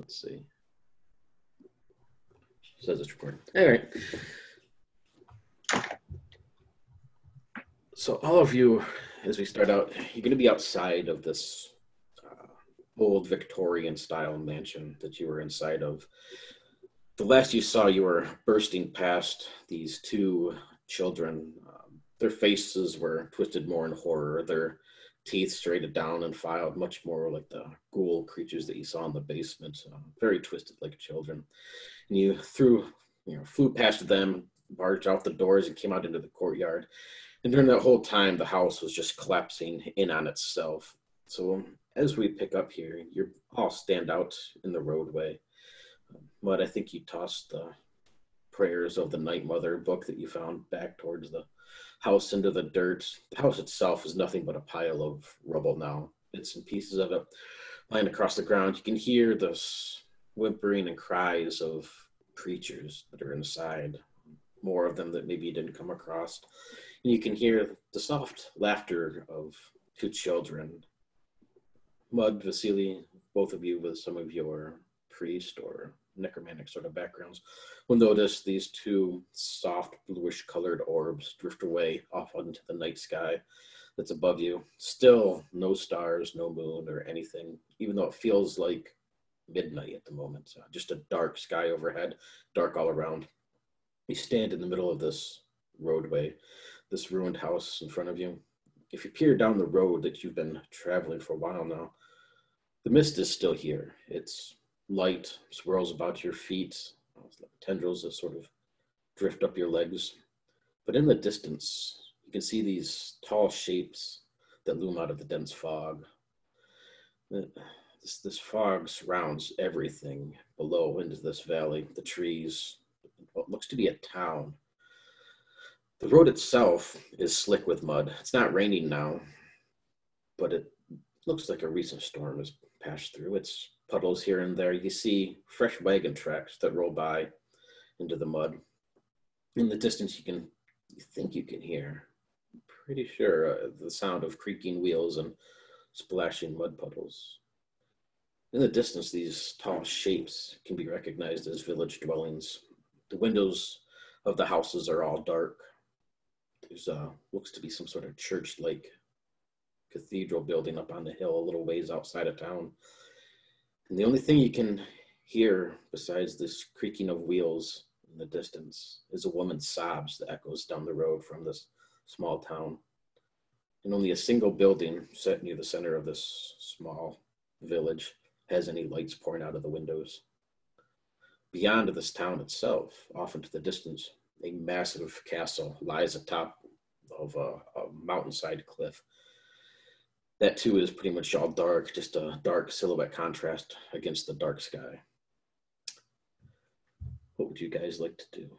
Let's see. It says it's recording. All right. So all of you, as we start out, you're going to be outside of this old Victorian style mansion that you were inside of. The last you saw, you were bursting past these two children. Their faces were twisted more in horror, their teeth straightened down and filed, much more like the ghoul creatures that you saw in the basement, very twisted like children. And you flew past them, barged out the doors, and came out into the courtyard. And during that whole time, the house was just collapsing in on itself. So as we pick up here, you all stand out in the roadway. Mud, I think you tossed the Prayers of the Night Mother book that you found back towards the house into the dirt. The house itself is nothing but a pile of rubble now. Bits and pieces of it lying across the ground. You can hear the whimpering and cries of creatures that are inside. More of them that maybe you didn't come across. And you can hear the soft laughter of two children. Mud, Vasily, both of you with some of your priest or necromantic sort of backgrounds will notice these two soft bluish colored orbs drift away off into the night sky that's above you. Still no stars, no moon or anything, even though it feels like midnight at the moment. Just a dark sky overhead, dark all around. You stand in the middle of this roadway, this ruined house in front of you. If you peer down the road that you've been traveling for a while now, the mist is still here. It's light, swirls about your feet, tendrils that sort of drift up your legs. But in the distance, you can see these tall shapes that loom out of the dense fog. This fog surrounds everything below into this valley, the trees, what looks to be a town. The road itself is slick with mud. It's not raining now, but it looks like a recent storm has passed through. It's puddles here and there. You see fresh wagon tracks that roll by into the mud. In the distance, you think you can hear, I'm pretty sure, the sound of creaking wheels and splashing mud puddles. In the distance, these tall shapes can be recognized as village dwellings. The windows of the houses are all dark. There's looks to be some sort of church-like cathedral building up on the hill a little ways outside of town. And the only thing you can hear besides this creaking of wheels in the distance is a woman's sobs that echoes down the road from this small town. And only a single building set near the center of this small village has any lights pouring out of the windows. Beyond this town itself, off into the distance, a massive castle lies atop of a mountainside cliff. That too is pretty much all dark, just a dark silhouette contrast against the dark sky. What would you guys like to do?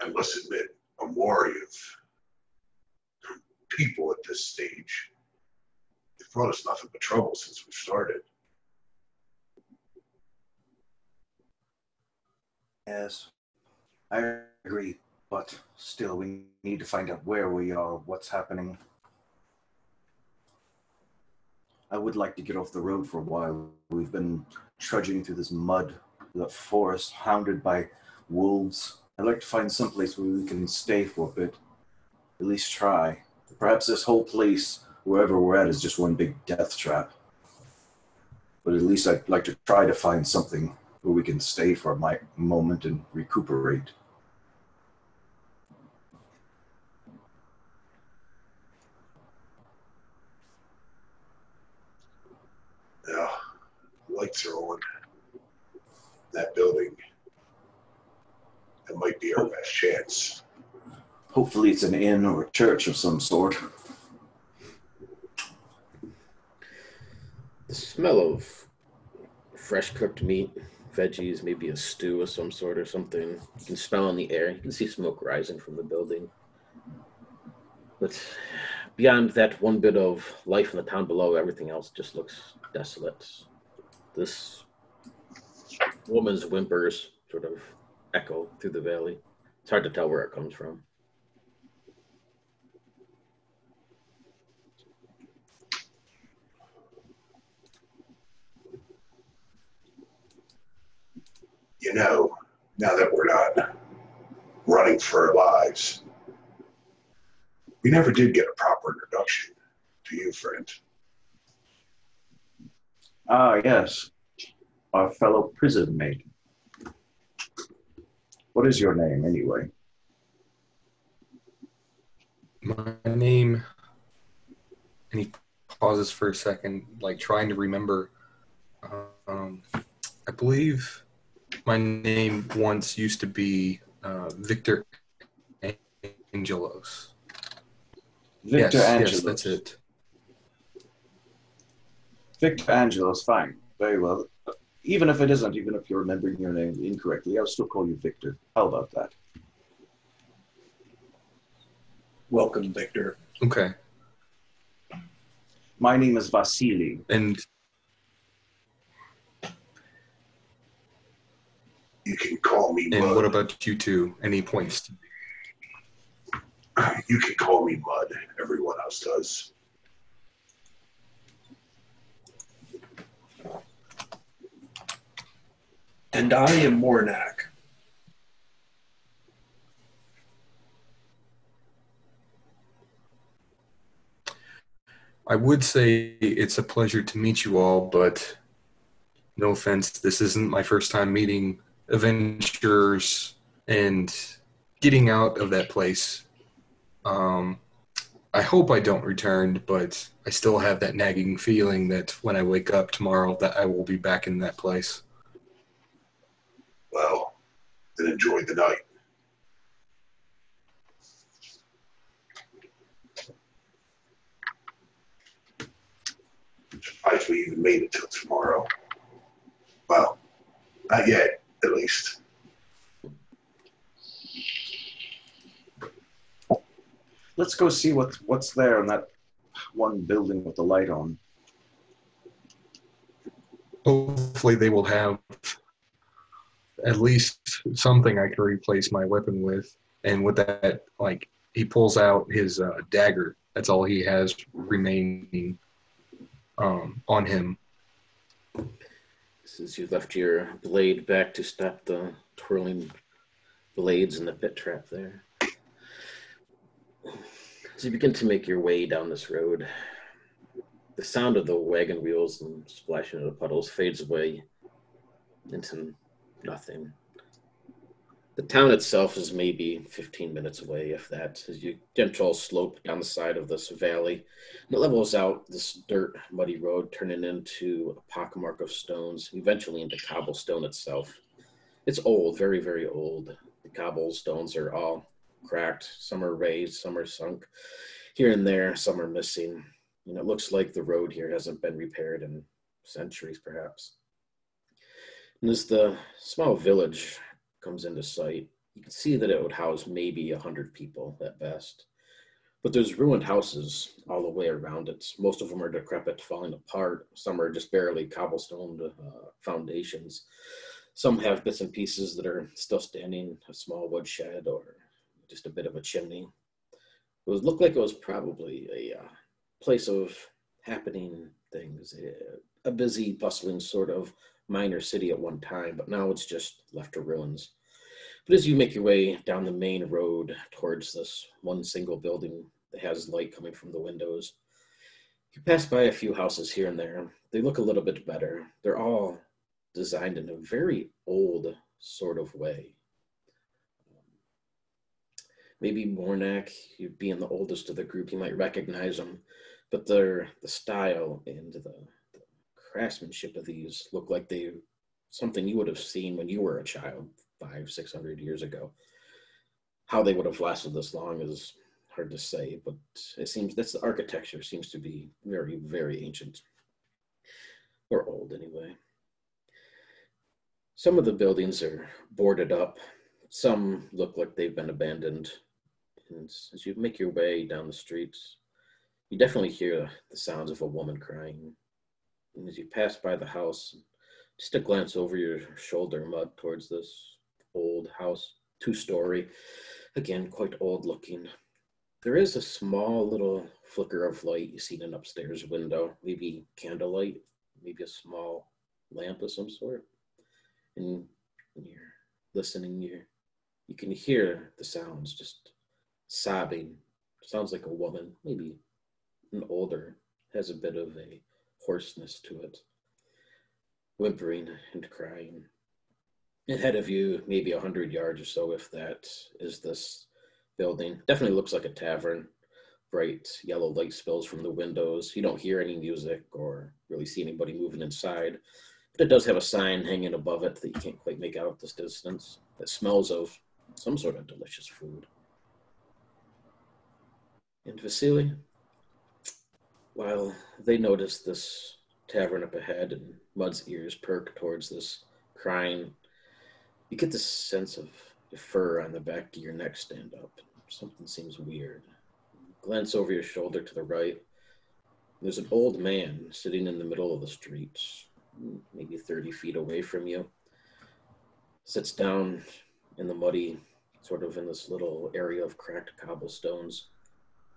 I must admit, I'm wary of people at this stage. They've brought us nothing but trouble since we started. Yes, I agree, but still we need to find out where we are, what's happening. I would like to get off the road for a while. We've been trudging through this mud, the forest, hounded by wolves. I'd like to find someplace where we can stay for a bit. At least try. Perhaps this whole place, wherever we're at, is just one big death trap. But at least I'd like to try to find something where we can stay for a moment and recuperate. Yeah, lights are on. That building, that might be our best chance. Hopefully it's an inn or a church of some sort. The smell of fresh cooked meat, veggies, maybe a stew of some sort or something. You can smell in the air. You can see smoke rising from the building. But beyond that one bit of life in the town below, everything else just looks desolate. This woman's whimpers sort of echo through the valley. It's hard to tell where it comes from. You know, now that we're not running for our lives, we never did get a proper introduction to you, friend. Ah, yes, our fellow prison mate. What is your name, anyway? My name, and he pauses for a second, like trying to remember. I believe my name once used to be Victor Angelos. Victor Yes, Angelos. yes, that's it. Victor Angelos, fine. Very well. Even if it isn't, even if you're remembering your name incorrectly, I'll still call you Victor. How about that? Welcome, Victor. Okay. My name is Vasily. And You can call me Mud. what about you two? Any points to You can call me Mud. Everyone else does. And I am Mornak. I would say it's a pleasure to meet you all, but no offense, this isn't my first time meeting adventurers and getting out of that place. I hope I don't return, but I still have that nagging feeling that when I wake up tomorrow that I will be back in that place. Well, then enjoy the night. Surprised we even made it till tomorrow. Well, not yet, at least. Let's go see what's there in that one building with the light on. Hopefully they will have at least something I can replace my weapon with. And with that, like, he pulls out his dagger. That's all he has remaining on him. Since you left your blade back to stop the twirling blades in the pit trap there. As you begin to make your way down this road, the sound of the wagon wheels and splashing of the puddles fades away into nothing. The town itself is maybe 15 minutes away, if that, as you gentle slope down the side of this valley. And it levels out this dirt, muddy road, turning into a pockmark of stones, eventually into cobblestone itself. It's old, very, very old. The cobblestones are all cracked. Some are raised, some are sunk. Here and there, some are missing. And it looks like the road here hasn't been repaired in centuries, perhaps. And as the small village comes into sight, you can see that it would house maybe 100 people at best. But there's ruined houses all the way around it. Most of them are decrepit, falling apart. Some are just barely cobblestoned foundations. Some have bits and pieces that are still standing, a small woodshed or just a bit of a chimney. It would look like it was probably a place of happening things, a busy, bustling sort of minor city at one time, but now it's just left to ruins. But as you make your way down the main road towards this one single building that has light coming from the windows, you pass by a few houses here and there. They look a little bit better. They're all designed in a very old sort of way. Maybe Mornak, you being the oldest of the group, you might recognize them, but the style and the craftsmanship of these look like they something you would have seen when you were a child 500-600 years ago. How they would have lasted this long is hard to say, but it seems that's the architecture seems to be very, very ancient, or old anyway. Some of the buildings are boarded up. Some look like they've been abandoned. And as you make your way down the streets, you definitely hear the sounds of a woman crying. And as you pass by the house, just a glance over your shoulder, Mud, towards this old house, 2-story, again, quite old looking. There is a small little flicker of light you see in an upstairs window, maybe candlelight, maybe a small lamp of some sort. And you're listening, you can hear the sounds, just sobbing. Sounds like a woman, maybe an older, has a bit of a hoarseness to it, whimpering and crying. Ahead of you, maybe 100 yards or so, if that, is this building. Definitely looks like a tavern. Bright yellow light spills from the windows. You don't hear any music or really see anybody moving inside. But it does have a sign hanging above it that you can't quite make out at this distance. That smells of some sort of delicious food. And Vasily, while they notice this tavern up ahead and Mud's ears perk towards this crying, you get this sense of the fur on the back of your neck stand up. Something seems weird. Glance over your shoulder to the right. There's an old man sitting in the middle of the street, maybe 30 feet away from you. Sits down in the muddy, sort of in this little area of cracked cobblestones.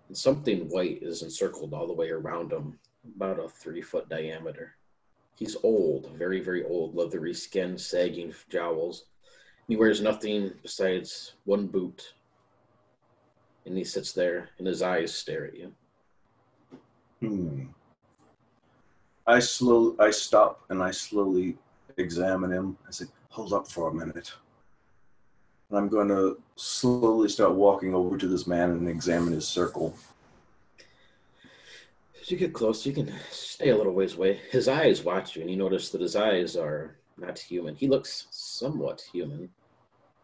And something white is encircled all the way around him, about a 3-foot diameter. He's old, very, very old, leathery skin, sagging jowls. He wears nothing besides one boot. And he sits there, and his eyes stare at you. I stop and I slowly examine him. I say, hold up for a minute. And I'm going to slowly start walking over to this man and examine his circle. As you get close, you can stay a little ways away. His eyes watch you, and you notice that his eyes are not human. He looks somewhat human.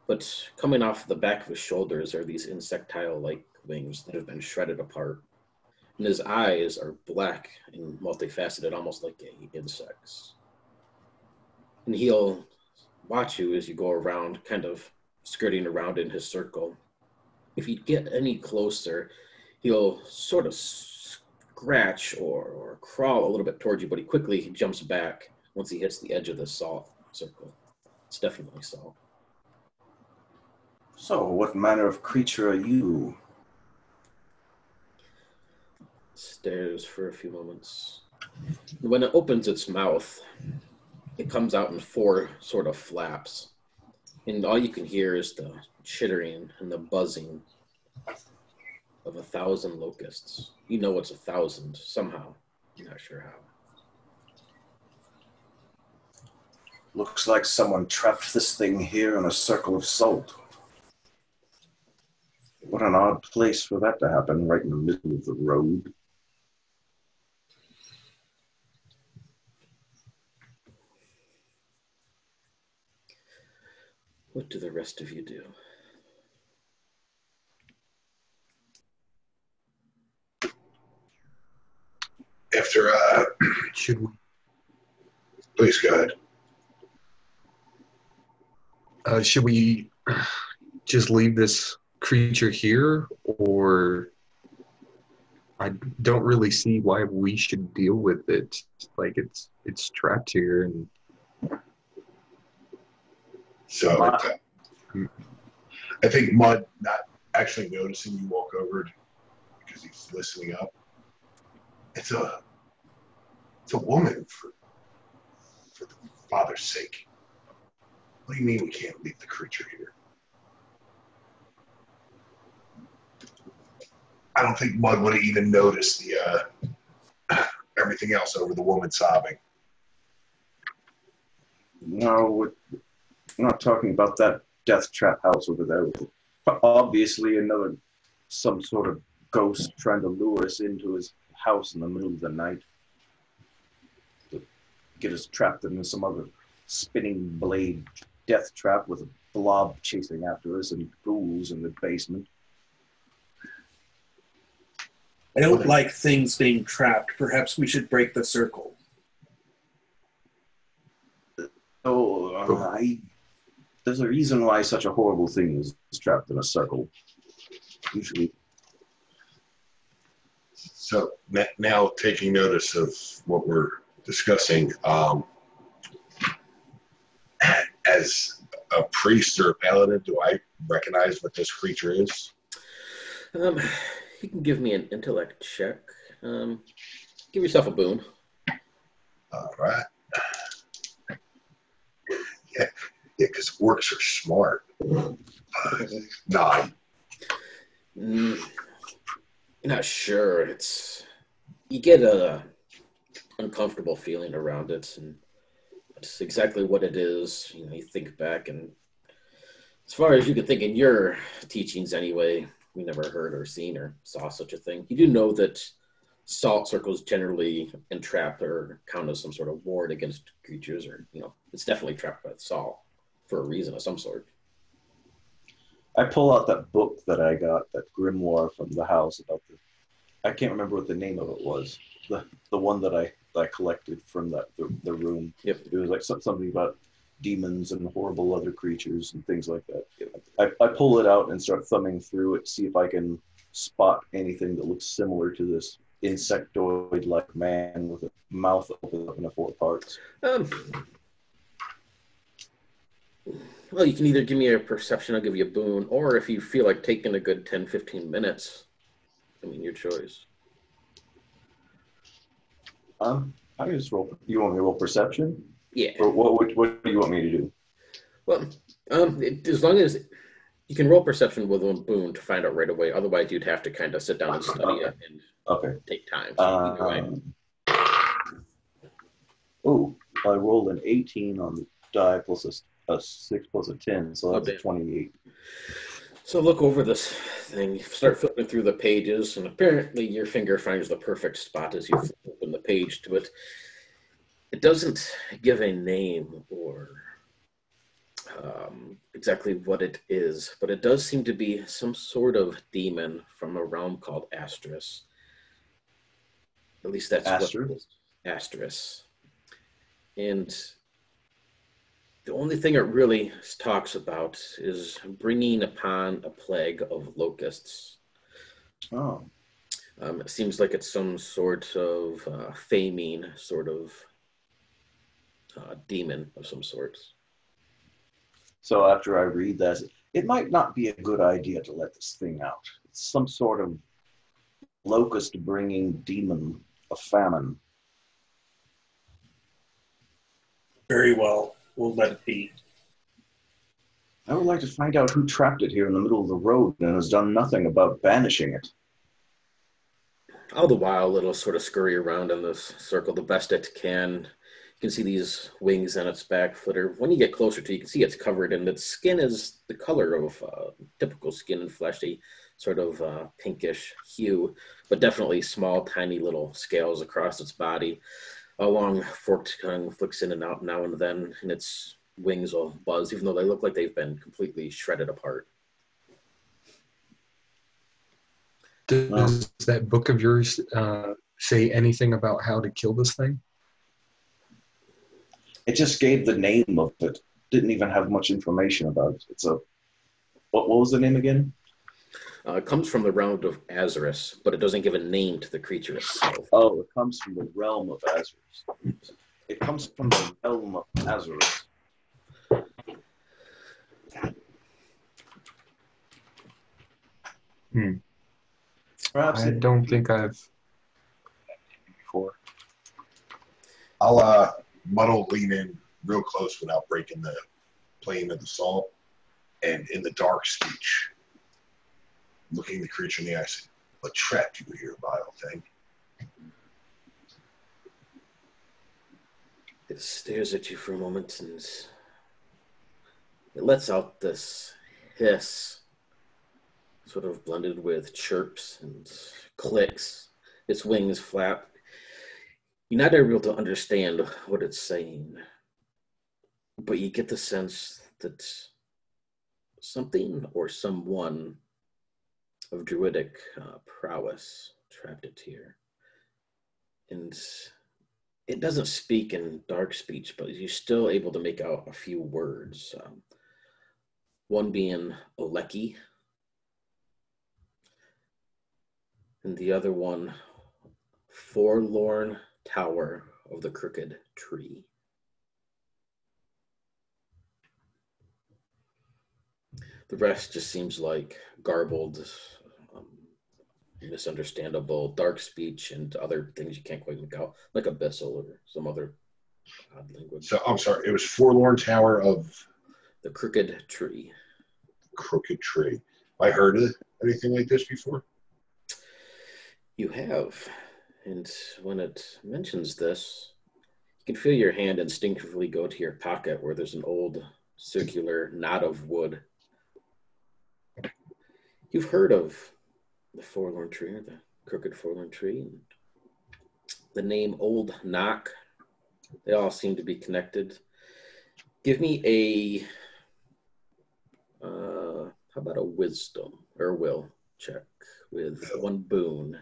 But coming off the back of his shoulders are these insectile-like wings that have been shredded apart. And his eyes are black and multifaceted, almost like insects. And he'll watch you as you go around, kind of skirting around in his circle. If you get any closer, he'll sort of scratch or crawl a little bit towards you, but he quickly jumps back once he hits the edge of the salt circle. It's definitely salt. So, what manner of creature are you? Stares for a few moments. When it opens its mouth, it comes out in 4 sort of flaps. And all you can hear is the chittering and the buzzing of 1,000 locusts. You know it's 1,000 somehow. You're not sure how. Looks like someone trapped this thing here in a circle of salt. What an odd place for that to happen, right in the middle of the road. What do the rest of you do? After, Should we, please go ahead. should we just leave this creature here, or I don't really see why we should deal with it. Like it's trapped here, and So I think Mud, not actually noticing you walk over because he's listening up. It's a woman for the father's sake. What do you mean we can't leave the creature here? I don't think Mud would have even noticed the everything else over the woman sobbing. No, we're not talking about that death trap house over there. Obviously, some sort of ghost trying to lure us into his house in the middle of the night to get us trapped in some other spinning blade death trap with a blob chasing after us and ghouls in the basement. I don't like things being trapped. Perhaps we should break the circle. There's a reason why such a horrible thing is trapped in a circle. Usually. So now taking notice of what we're discussing, as a priest or a paladin, do I recognize what this creature is? You can give me an intellect check. Give yourself a boon. All right. Yeah, because orcs are smart. Nod. Not sure. You get a uncomfortable feeling around it, and it's exactly what it is. You think back, and as far as you can think in your teachings anyway, we never heard or seen or saw such a thing. You do know that salt circles generally entrap or count as some sort of ward against creatures, or it's definitely trapped by salt for a reason of some sort. I pull out that book that I got, that grimoire from the house about I can't remember what the name of it was. The one that I collected from the room. Yep. It was like something about demons and horrible other creatures and things like that. Yep. I pull it out and start thumbing through it, see if I can spot anything that looks similar to this insectoid-like man with a mouth open up into 4 parts. Well, you can either give me a perception, I'll give you a boon, or if you feel like taking a good 10, 15 minutes, your choice. I just roll. You want me to roll perception? Yeah. Or what do you want me to do? Well, as long as you can roll perception with one boon to find out right away. Otherwise, you'd have to kind of sit down and study it and take time. So I rolled an 18 on the die plus a 6 plus a 10, so that's a 28. So look over this thing. You start flipping through the pages, and apparently your finger finds the perfect spot as you open the page to it. It doesn't give a name or exactly what it is, but it does seem to be some sort of demon from a realm called Astris. At least that's what it is. Astris. And the only thing it really talks about is bringing upon a plague of locusts. Oh. It seems like it's some sort of famine sort of demon of some sort. So after I read that, it might not be a good idea to let this thing out. It's some sort of locust-bringing demon of famine. Very well. We'll let it be. I would like to find out who trapped it here in the middle of the road and has done nothing about banishing it. All the while, it'll sort of scurry around in this circle the best it can. You can see these wings on its back flitter. When you get closer to it, you can see it's covered, and its skin is the color of typical skin and fleshy, sort of pinkish hue, but definitely small, tiny little scales across its body. A long forked tongue flicks in and out now and then, and its wings will buzz, even though they look like they've been completely shredded apart. Does that book of yours say anything about how to kill this thing? It just gave the name of it. Didn't even have much information about it. It's a what was the name again? It comes from the realm of Azarus, but it doesn't give a name to the creature itself. Oh, it comes from the realm of Azarus. It comes from the realm of Azarus. Perhaps I don't think I've before. I'll Muddle lean in real close without breaking the plane of the salt, and in the dark speech, looking the creature in the eye, say, "What trapped you here, vile thing?" It stares at you for a moment, and it lets out this hiss, sort of blended with chirps and clicks. Its wings flap. You're not able to understand what it's saying, but you get the sense that something or someone of druidic prowess trapped it here. And it doesn't speak in dark speech, but you're still able to make out a few words. One being Oleki, and the other one, Forlorn Tower of the Crooked Tree. The rest just seems like garbled, misunderstandable, dark speech and other things you can't quite make out, like abyssal or some other odd language. So I'm sorry, it was Forlorn Tower of The Crooked Tree. Crooked Tree. I heard of anything like this before? You have. And when it mentions this, you can feel your hand instinctively go to your pocket where there's an old circular knot of wood. You've heard of the Forlorn Tree, or the Crooked Forlorn Tree, and the name Old Knock. They all seem to be connected. Give me how about a wisdom or will check with one boon?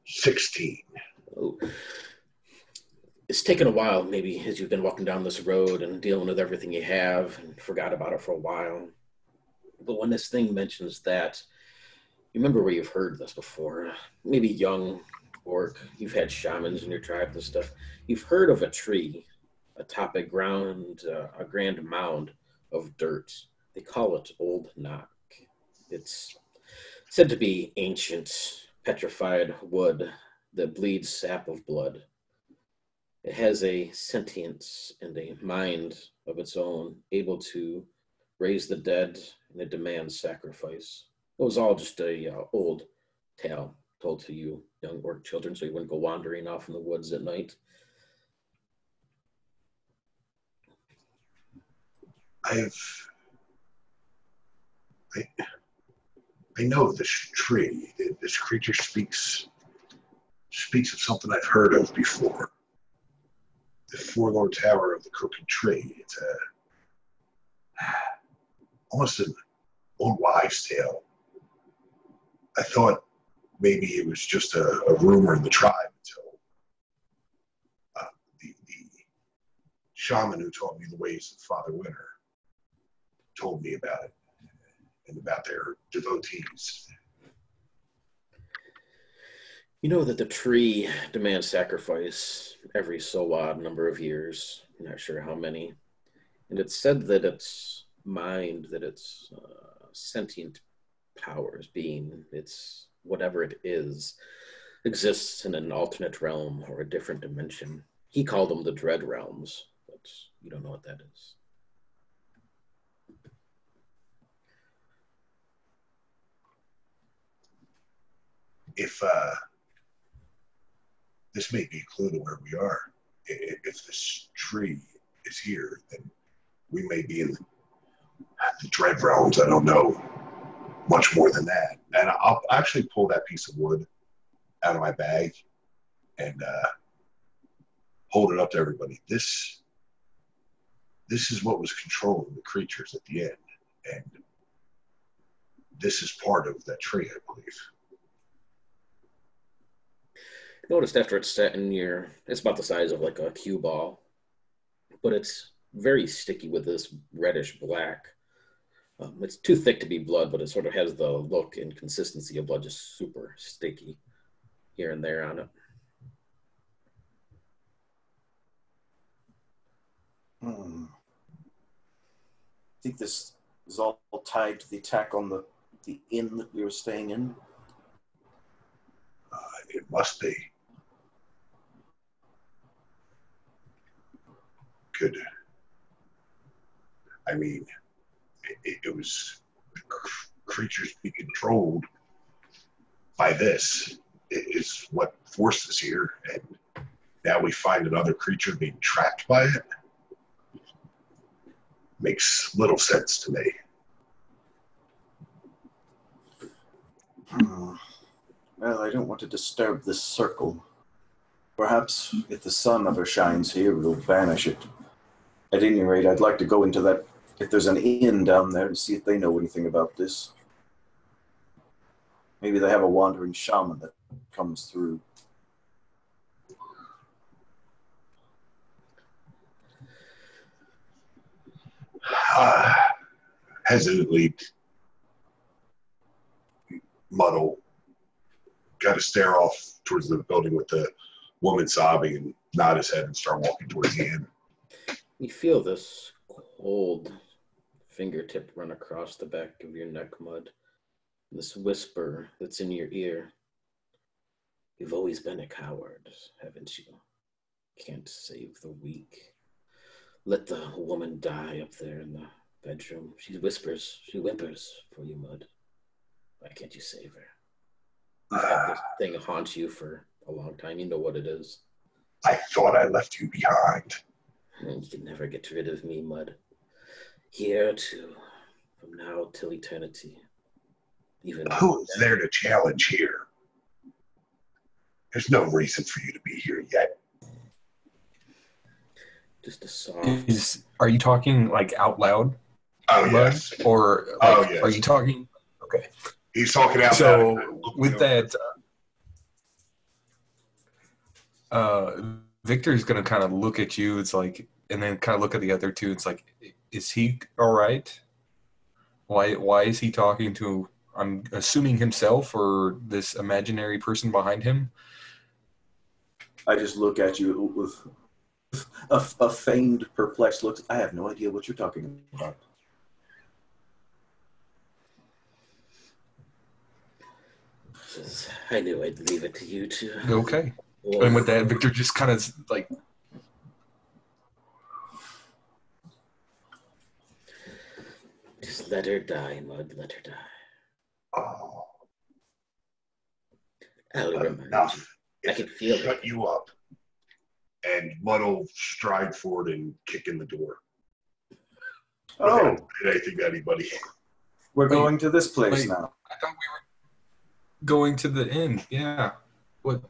16. Oh, it's taken a while, maybe, as you've been walking down this road and dealing with everything you have and forgot about it for a while. But when this thing mentions that, you remember where you've heard this before. Maybe young orc, you've had shamans in your tribe and stuff. You've heard of a tree atop a grand mound of dirt. They call it Old Knock. It's said to be ancient, petrified wood that bleeds sap of blood. It has a sentience and a mind of its own, able to raise the dead, and it demands sacrifice. It was all just a old tale told to you young orc children, so you wouldn't go wandering off in the woods at night. I know of this tree. This creature speaks of something I've heard of before. The Forlorn Tower of the Crooked Tree. It's almost an old wives' tale. I thought maybe it was just a rumor in the tribe until the shaman who taught me the ways of Father Winter told me about it and about their devotees. You know that the tree demands sacrifice every so odd number of years. I'm not sure how many. And it's said that its mind, that its sentient powers, being, its whatever it is, exists in an alternate realm or a different dimension. He called them the Dread Realms, but you don't know what that is. If this may be a clue to where we are. If this tree is here, then we may be in the Dread Realms. I don't know much more than that. And I'll actually pull that piece of wood out of my bag and hold it up to everybody. This is what was controlling the creatures at the end. And this is part of that tree, I believe. Noticed after it's set in your, it's about the size of like a cue ball, but it's very sticky with this reddish black. It's too thick to be blood, but it sort of has the look and consistency of blood, just super sticky here and there on it. I think this is all tied to the attack on the inn that we were staying in. It must be. Could, I mean, it was creatures being controlled by this is what forced us here, and now we find another creature being trapped by it. Makes little sense to me. Well, I don't want to disturb this circle. Perhaps if the sun ever shines here, we'll banish it. At any rate, I'd like to go into that, if there's an inn down there, and see if they know anything about this. Maybe they have a wandering shaman that comes through. Hesitantly, Muddle got to stare off towards the building with the woman sobbing and nod his head and start walking towards the inn. You feel this cold fingertip run across the back of your neck, Mud. This whisper that's in your ear. You've always been a coward, haven't you? Can't save the weak. let the woman die up there in the bedroom. She whimpers for you, Mud. Why can't you save her? You've had this thing haunt you for a long time. You know what it is. I thought I left you behind. And you can never get rid of me, Mud. Here too, from now till eternity. Even Who is there to challenge here? There's no reason for you to be here yet. just a soft. Are you talking like out loud? Oh, Mud? yes. Or like, are you talking? Okay. He's talking out loud. So with that, Victor's gonna kind of look at you. It's like, and then kind of look at the other two. It's like, is he all right? Why is he talking to? I'm assuming himself or this imaginary person behind him. I just look at you with a feigned, perplexed look. I have no idea what you're talking about. I knew I'd leave it to you two. Okay. And with that, Victor just kind of like. Just let her die, Mud. Let her die. Oh, I'll remind enough. you. I can feel Shut it. you up. And Mud will stride forward and kick in the door. Oh, Without saying anything to anybody. we're going to this place wait. now. I thought we were going to the inn. Yeah. What?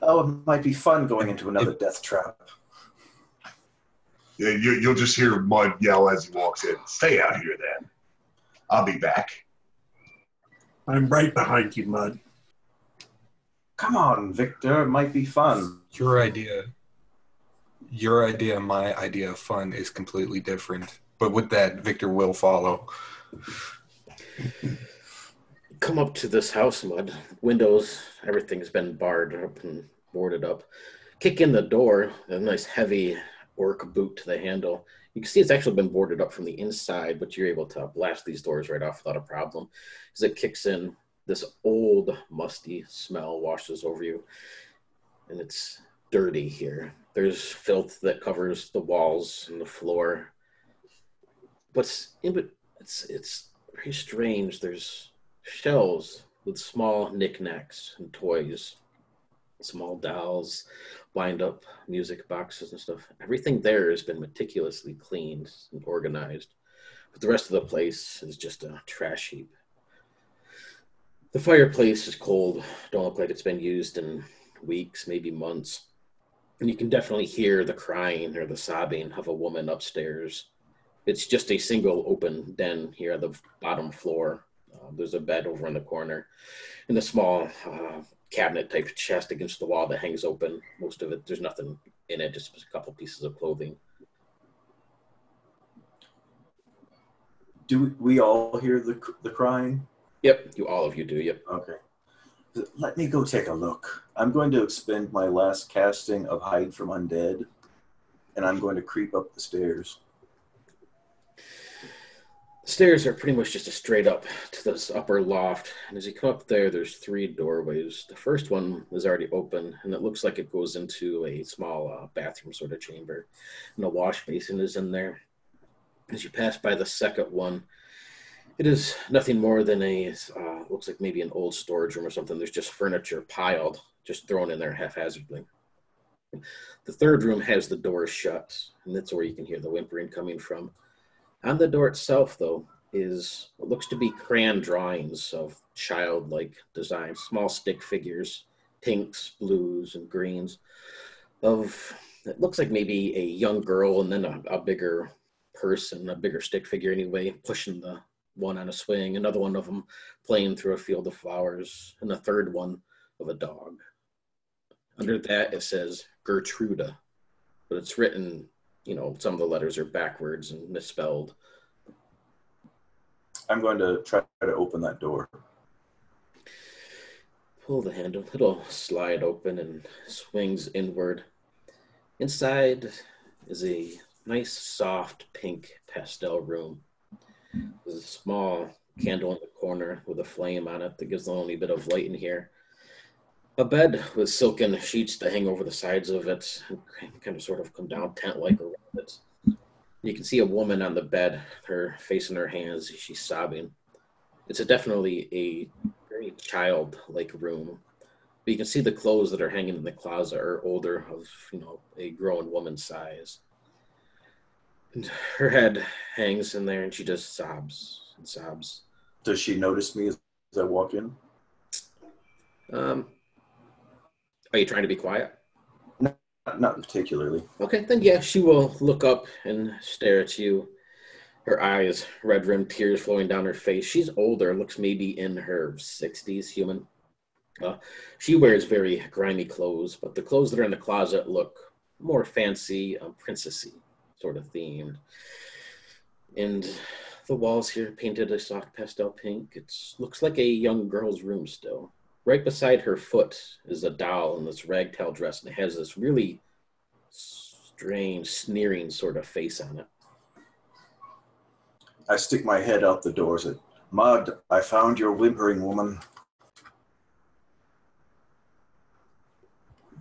Oh, it might be fun going into another death trap. Yeah, you'll just hear Mud yell as he walks in. Stay out here then. I'll be back. I'm right behind you, Mud. Come on, Victor. It might be fun. Your idea and my idea of fun is completely different. But with that, Victor will follow. Come up to this house, Mud. Windows, everything's been barred up and boarded up. Kick in the door, a nice heavy orc boot to the handle. You can see it's actually been boarded up from the inside, but you're able to blast these doors right off without a problem. As it kicks in, this old, musty smell washes over you, and it's dirty here. There's filth that covers the walls and the floor. But it's very strange. There's shelves with small knickknacks and toys, small dolls, wind up music boxes and stuff. Everything there has been meticulously cleaned and organized, but the rest of the place is just a trash heap. The fireplace is cold. Don't look like it's been used in weeks, maybe months. And you can definitely hear the crying or the sobbing of a woman upstairs. It's just a single open den here on the bottom floor. There's a bed over in the corner and a small cabinet type chest against the wall that hangs open. Most of it, there's nothing in it, just a couple pieces of clothing. Do we all hear the crying? Yep, all of you do, yep. Okay. Let me go take a look. I'm going to expend my last casting of Hide from Undead, and I'm going to creep up the stairs. The stairs are pretty much just a straight up to this upper loft. And as you come up there, there's 3 doorways. The first one is already open, and it looks like it goes into a small bathroom sort of chamber. And a wash basin is in there. As you pass by the second one, it is nothing more than looks like maybe an old storage room or something. There's just furniture piled, just thrown in there haphazardly. The third room has the door shut, and that's where you can hear the whimpering coming from. On the door itself, though, is what looks to be crayon drawings of childlike designs, small stick figures, pinks, blues, and greens, of it looks like maybe a young girl and then a bigger person, a bigger stick figure anyway, pushing the one on a swing, another one of them playing through a field of flowers, and a third one of a dog. Under that, it says Gertruda, but it's written, some of the letters are backwards and misspelled. I'm going to try to open that door. Pull the handle. It'll slide open and swings inward. Inside is a nice, soft, pink pastel room. There's a small candle in the corner with a flame on it that gives the only bit of light in here. A bed with silken sheets that hang over the sides of it, and kind of sort of come down tent-like around it. You can see a woman on the bed, her face in her hands. She's sobbing. It's definitely a very childlike room. But you can see the clothes that are hanging in the closet are older, of a grown woman's size. And her head hangs in there, and she just sobs and sobs. Does she notice me as I walk in? Um, are you trying to be quiet? Not particularly. Okay, then yeah, she will look up and stare at you. Her eyes, red rimmed tears flowing down her face. She's older, looks maybe in her 60s, human. Uh, she wears very grimy clothes, but the clothes that are in the closet look more fancy, princessy sort of themed. And the walls here painted a soft pastel pink. It looks like a young girl's room still. Right beside her foot is a doll in this ragtail dress, and it has this really strange, sneering sort of face on it. I stick my head out the door and say, Mud, I found your whimpering woman.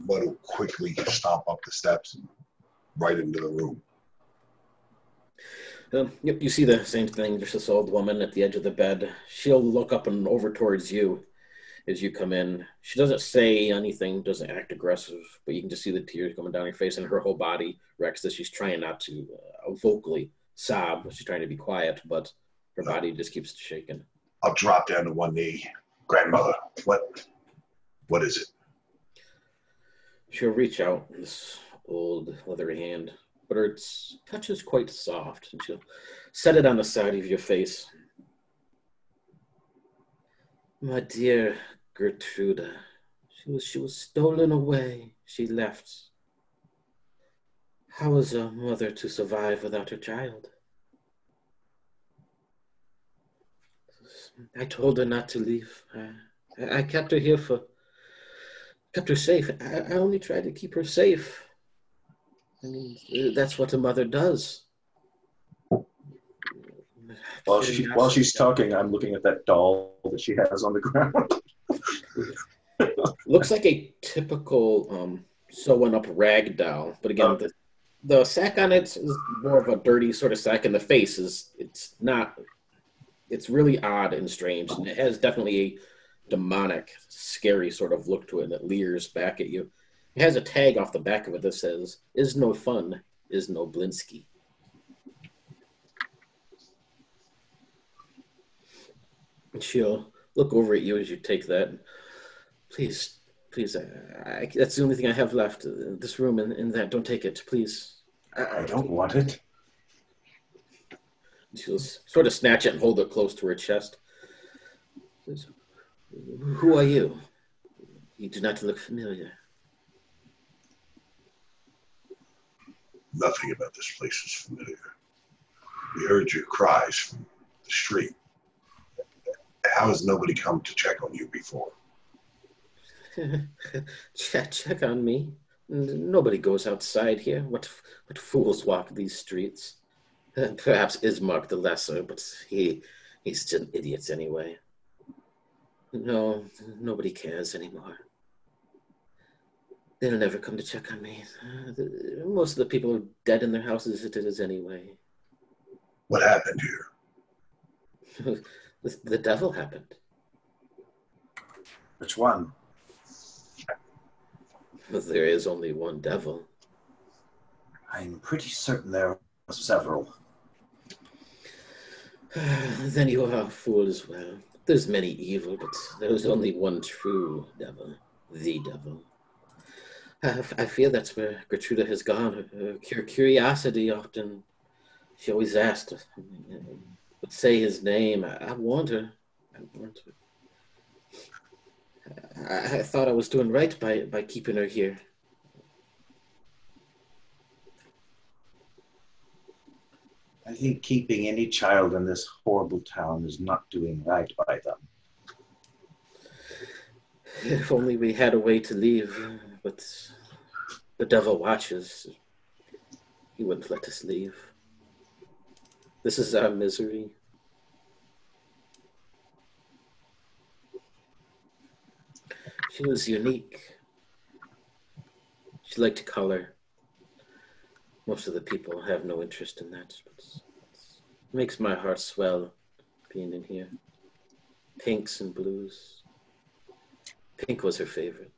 Bud will quickly stomp up the steps and right into the room. Yep, you see the same thing. There's this old woman at the edge of the bed. She'll look up and over towards you as you come in. She doesn't say anything, doesn't act aggressive, but you can just see the tears coming down her face, and her whole body reacts that she's trying not to vocally sob. She's trying to be quiet, but her body just keeps shaking. I'll drop down to one knee. Grandmother, what is it? She'll reach out this old leathery hand, but her touch is quite soft, and she'll set it on the side of your face. My dear Gertruda, she was stolen away. She left. How is a mother to survive without her child? I told her not to leave. I kept her here kept her safe. I only tried to keep her safe. I mean, that's what a mother does. While she's talking, I'm looking at that doll that she has on the ground. Looks like a typical sewn up rag doll, but again, the sack on it is more of a dirty sort of sack, and the face it's not. It's really odd and strange, and it has definitely a demonic, scary sort of look to it, and it leers back at you. It has a tag off the back of it that says, "Is no fun, is no Blinsky." And she'll look over at you as you take that. Please, please, that's the only thing I have left. This room and that. Don't take it, please. I don't want it. She'll sort of snatch it and hold it close to her chest. Says, who are you? You do not look familiar. Nothing about this place is familiar. We heard your cries from the street. How has nobody come to check on you before? Check on me. Nobody goes outside here. What fools walk these streets? Perhaps Ismark the Lesser, but he's just idiots anyway. No, nobody cares anymore. They'll never come to check on me. Most of the people are dead in their houses as it is anyway. What happened here? The devil happened. Which one? There is only one devil. I'm pretty certain there are several. Then you are a fool as well. There's many evil, but there's only one true devil. The devil. I fear that's where Gertruda has gone. Her curiosity often, she always asked, would say his name. I warned her. I thought I was doing right by keeping her here. I think keeping any child in this horrible town is not doing right by them. If only we had a way to leave, but the devil watches. He wouldn't let us leave. This is our misery. She was unique. She liked color. Most of the people have no interest in that, but it makes my heart swell being in here. Pinks and blues. Pink was her favorite.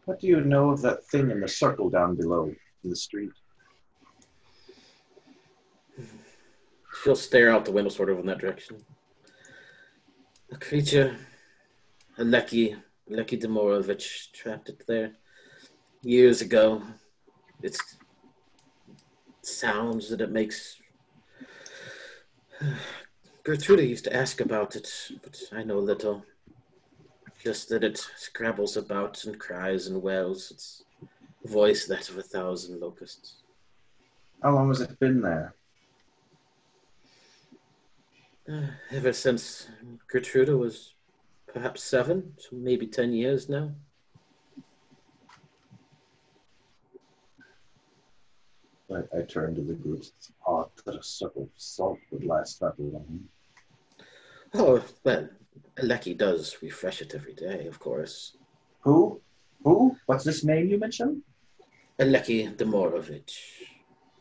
What do you know of that thing in the circle down below in the street? She'll stare out the window sort of in that direction. A creature, a Lecky Demorovich trapped it there years ago. It's sounds that it makes. Gertruda used to ask about it, but I know little. Just that it scrabbles about and cries and wails. Its voice that of 1,000 locusts. How long has it been there? Ever since Gertruda was perhaps 7, so maybe 10 years now. I turned to the group. It's odd that a circle of salt would last that long. Oh, well, Lecky does refresh it every day, of course. Who? Who? What's this name you mentioned? Lecky Demorovich.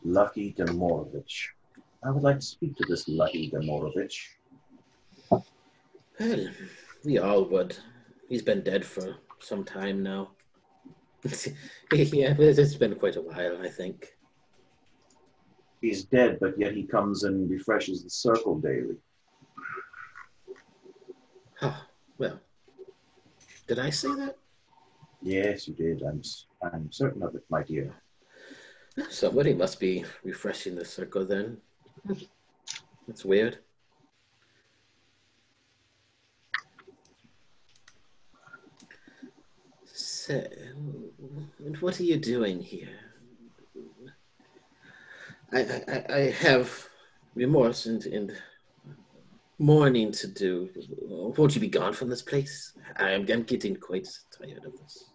Lucky Demorovich. I would like to speak to this Lucky Demorovich. Well, we all would. He's been dead for some time now. Yeah, it's been quite a while, I think. He's dead, but yet he comes and refreshes the circle daily. Oh, well, did I say that? Yes, you did. I'm certain of it, my dear. Somebody must be refreshing the circle then. That's weird. So, and what are you doing here? I have remorse and mourning to do. Won't you be gone from this place? I'm getting quite tired of this.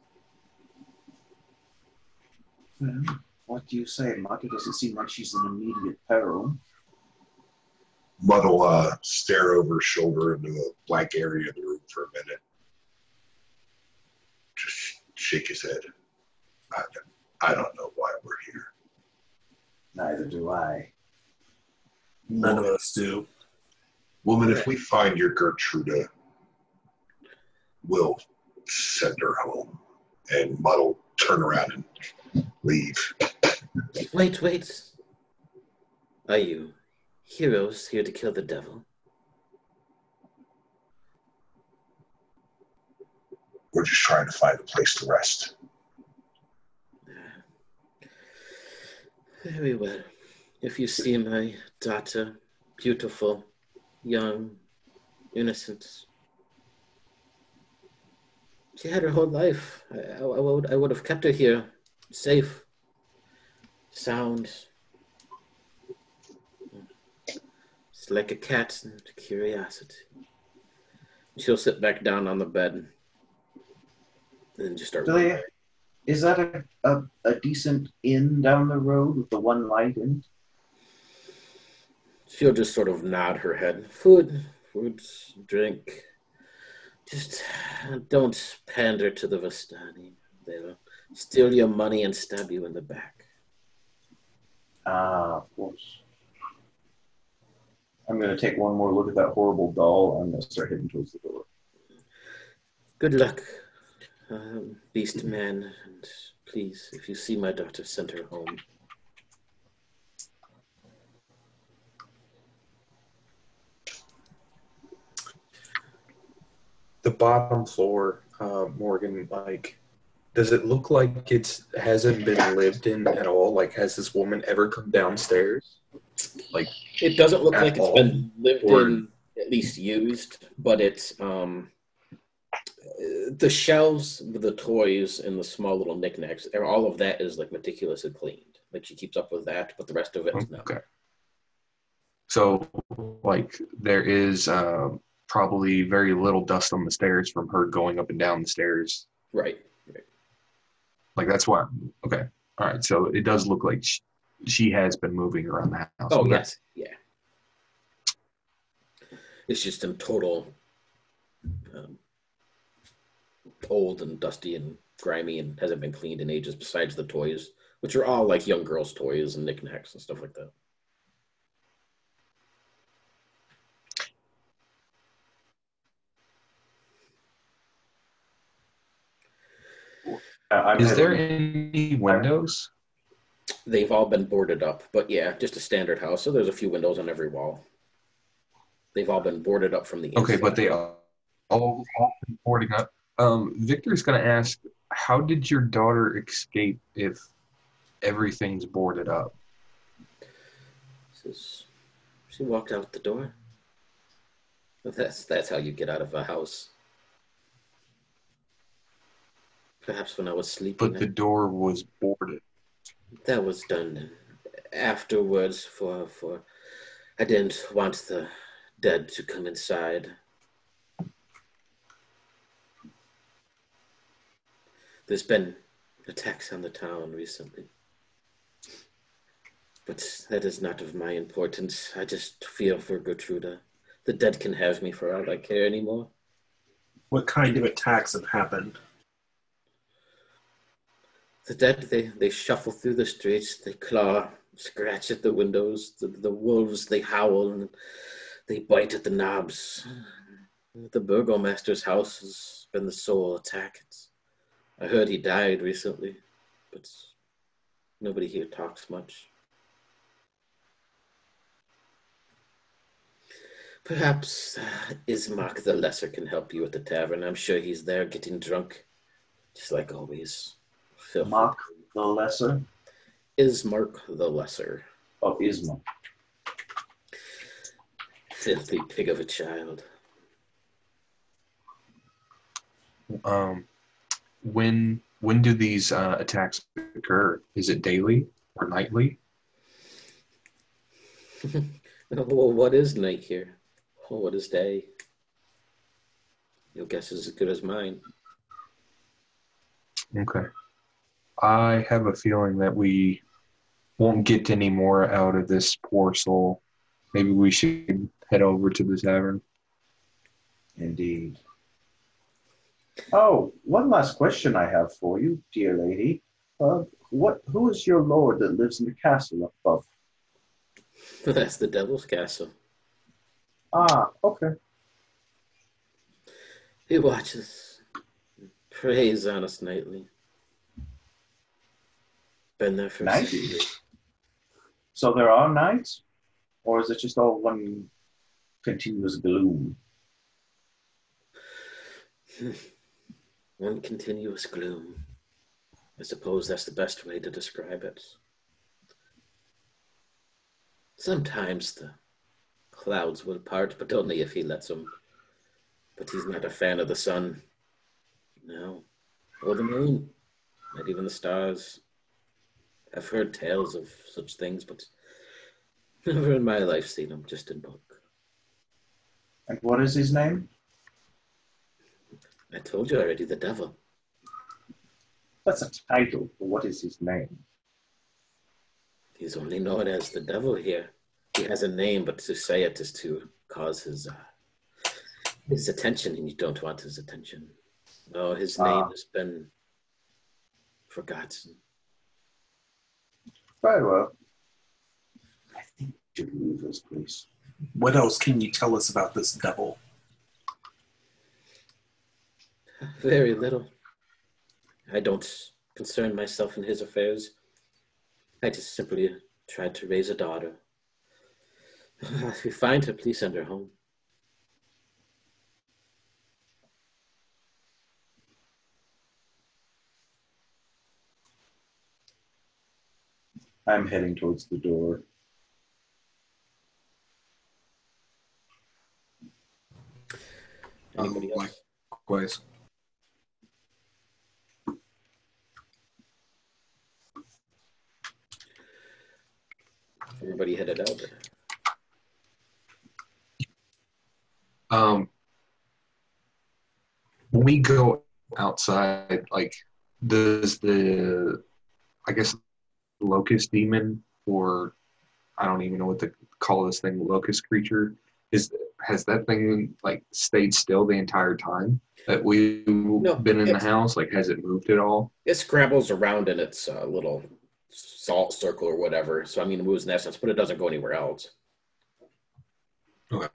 What do you say, Mutt? It doesn't seem like she's in immediate peril. Mutt will stare over his shoulder into a blank area of the room for a minute. Just shake his head. I don't know why we're here. Neither do I. None of us do. Woman, if we find your Gertruda, we'll send her home. And Mutt will turn around and leave. Wait. Are you heroes here to kill the devil? We're just trying to find a place to rest. Very well. If you see my daughter, beautiful, young, innocent. She had her whole life. I would have kept her here, safe, sound. Just like a cat and curiosity. She'll sit back down on the bed and then just start. Is that a decent inn down the road with the one light in it? She'll just sort of nod her head. Food, drink. Just don't pander to the Vistani. They'll steal your money and stab you in the back. Of course. I'm going to take one more look at that horrible doll. I'm going to start heading towards the door. Good luck, beast man. And please, if you see my daughter, send her home. The bottom floor, Morgan, like, does it look like it hasn't been lived in at all? Like, has this woman ever come downstairs? Like, it doesn't look like it's all? been lived Or... in, at least used, but it's the shelves with the toys and the small little knickknacks, all of that is like meticulously cleaned. Like she keeps up with that, but the rest of it, no. Okay. So, like, there is probably very little dust on the stairs from her going up and down the stairs. Right. Like, that's why. Okay. All right. So it does look like she has been moving around the house. Oh, okay. yes. Yeah. It's just in total old and dusty and grimy and hasn't been cleaned in ages, besides the toys, which are all like young girls' toys and knickknacks and stuff like that. Is there any windows? They've all been boarded up, but yeah, just a standard house. So there's a few windows on every wall. They've all been boarded up from the inside. Okay, but they all been boarding up. Victor's going to ask, how did your daughter escape if everything's boarded up? She walked out the door. That's how you get out of a house. Perhaps when I was sleeping. But the door was boarded. That was done afterwards for I didn't want the dead to come inside. There's been attacks on the town recently. But that is not of my importance. I just fear for Gertruda. The dead can have me for all I care anymore. What kind of attacks have happened? The dead, they shuffle through the streets, they claw, scratch at the windows, the wolves, they howl, and they bite at the knobs. The burgomaster's house has been the sole attack. I heard he died recently, but nobody here talks much. Perhaps Ismark the Lesser can help you at the tavern. I'm sure he's there getting drunk, just like always. Mark the Lesser? Ismark the Lesser. Oh, Ismark. Filthy pig of a child. When do these attacks occur? Is it daily or nightly? Well, what is night here? Oh, what is day? Your guess is as good as mine. Okay. I have a feeling that we won't get any more out of this poor soul. Maybe we should head over to the tavern. Indeed. Oh, one last question I have for you, dear lady. Who is your lord that lives in the castle up above? That's the Devil's Castle. Ah, okay. He watches, preys on us nightly. Been there for Nights? 6 years. So there are nights? Or is it just all one continuous gloom? One continuous gloom. I suppose that's the best way to describe it. Sometimes the clouds will part, but only if he lets them. But he's not a fan of the sun. No. Or the moon. Not even the stars. I've heard tales of such things, but never in my life seen them, just in book. And what is his name? I told you already, the devil. That's a title, but what is his name? He's only known as the devil here. He has a name, but to say it is to cause his attention, and you don't want his attention. No, his name has been forgotten. Very well. I think we should leave this place. What else can you tell us about this devil? Very little. I don't concern myself in his affairs. I just simply tried to raise a daughter. If you find her, please send her home. I'm heading towards the door. Anybody else? Likewise. Everybody headed out. When we go outside, like, does I guess, locust demon, or I don't even know what to call this thing, locust creature, has that thing like stayed still the entire time that we've No, been in the house? Like, has it moved at all? it scrambles around in its little salt circle or whatever. So I mean, it moves in essence, but it doesn't go anywhere else. Okay.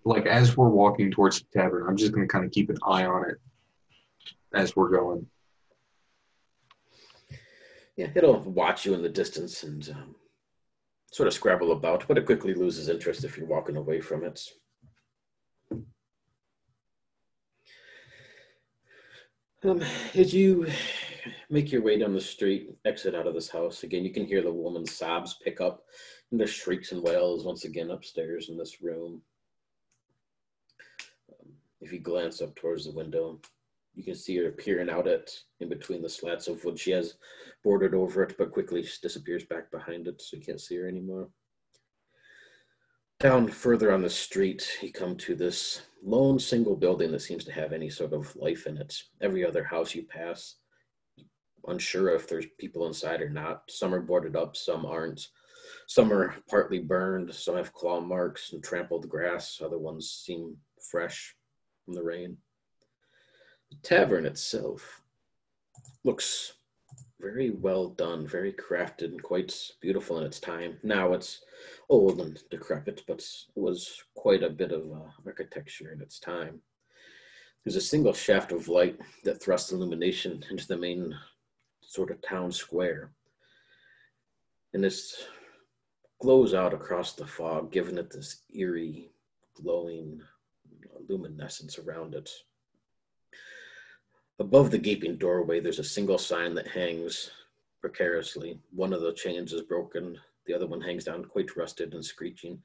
Like, as we're walking towards the tavern, I'm just gonna kind of keep an eye on it as we're going. Yeah, it'll watch you in the distance and sort of scrabble about, but it quickly loses interest if you're walking away from it. As you make your way down the street, exit out of this house, again, you can hear the woman's sobs pick up and the shrieks and wails once again upstairs in this room. If you glance up towards the window, you can see her peering out at in between the slats of wood she has bordered over it, but quickly disappears back behind it, so you can't see her anymore. Down further on the street, you come to this lone single building that seems to have any sort of life in it. Every other house you pass, unsure if there's people inside or not. Some are boarded up, some aren't. Some are partly burned, some have claw marks and trampled grass. Other ones seem fresh from the rain. The tavern itself looks very well done, very crafted, and quite beautiful in its time. Now it's old and decrepit, but it was quite a bit of architecture in its time. There's a single shaft of light that thrusts illumination into the main sort of town square. And this glows out across the fog, giving it this eerie, glowing luminescence around it. Above the gaping doorway, there's a single sign that hangs precariously. One of the chains is broken. The other one hangs down quite rusted and screeching,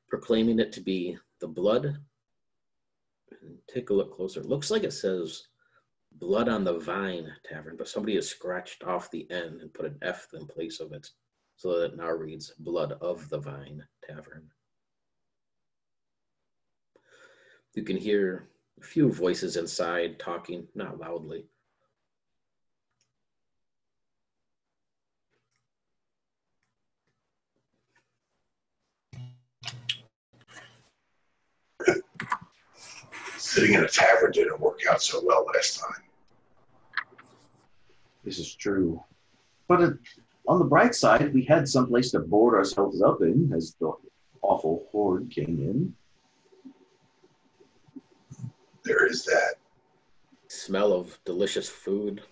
proclaiming it to be the Blood. Take a look closer. It looks like it says Blood on the Vine Tavern, but somebody has scratched off the N and put an F in place of it, so that it now reads Blood of the Vine Tavern. You can hear a few voices inside talking, not loudly. Sitting in a tavern didn't work out so well last time. This is true. But on the bright side, we had someplace to board ourselves up in as the awful horde came in. There is that. Smell of delicious food.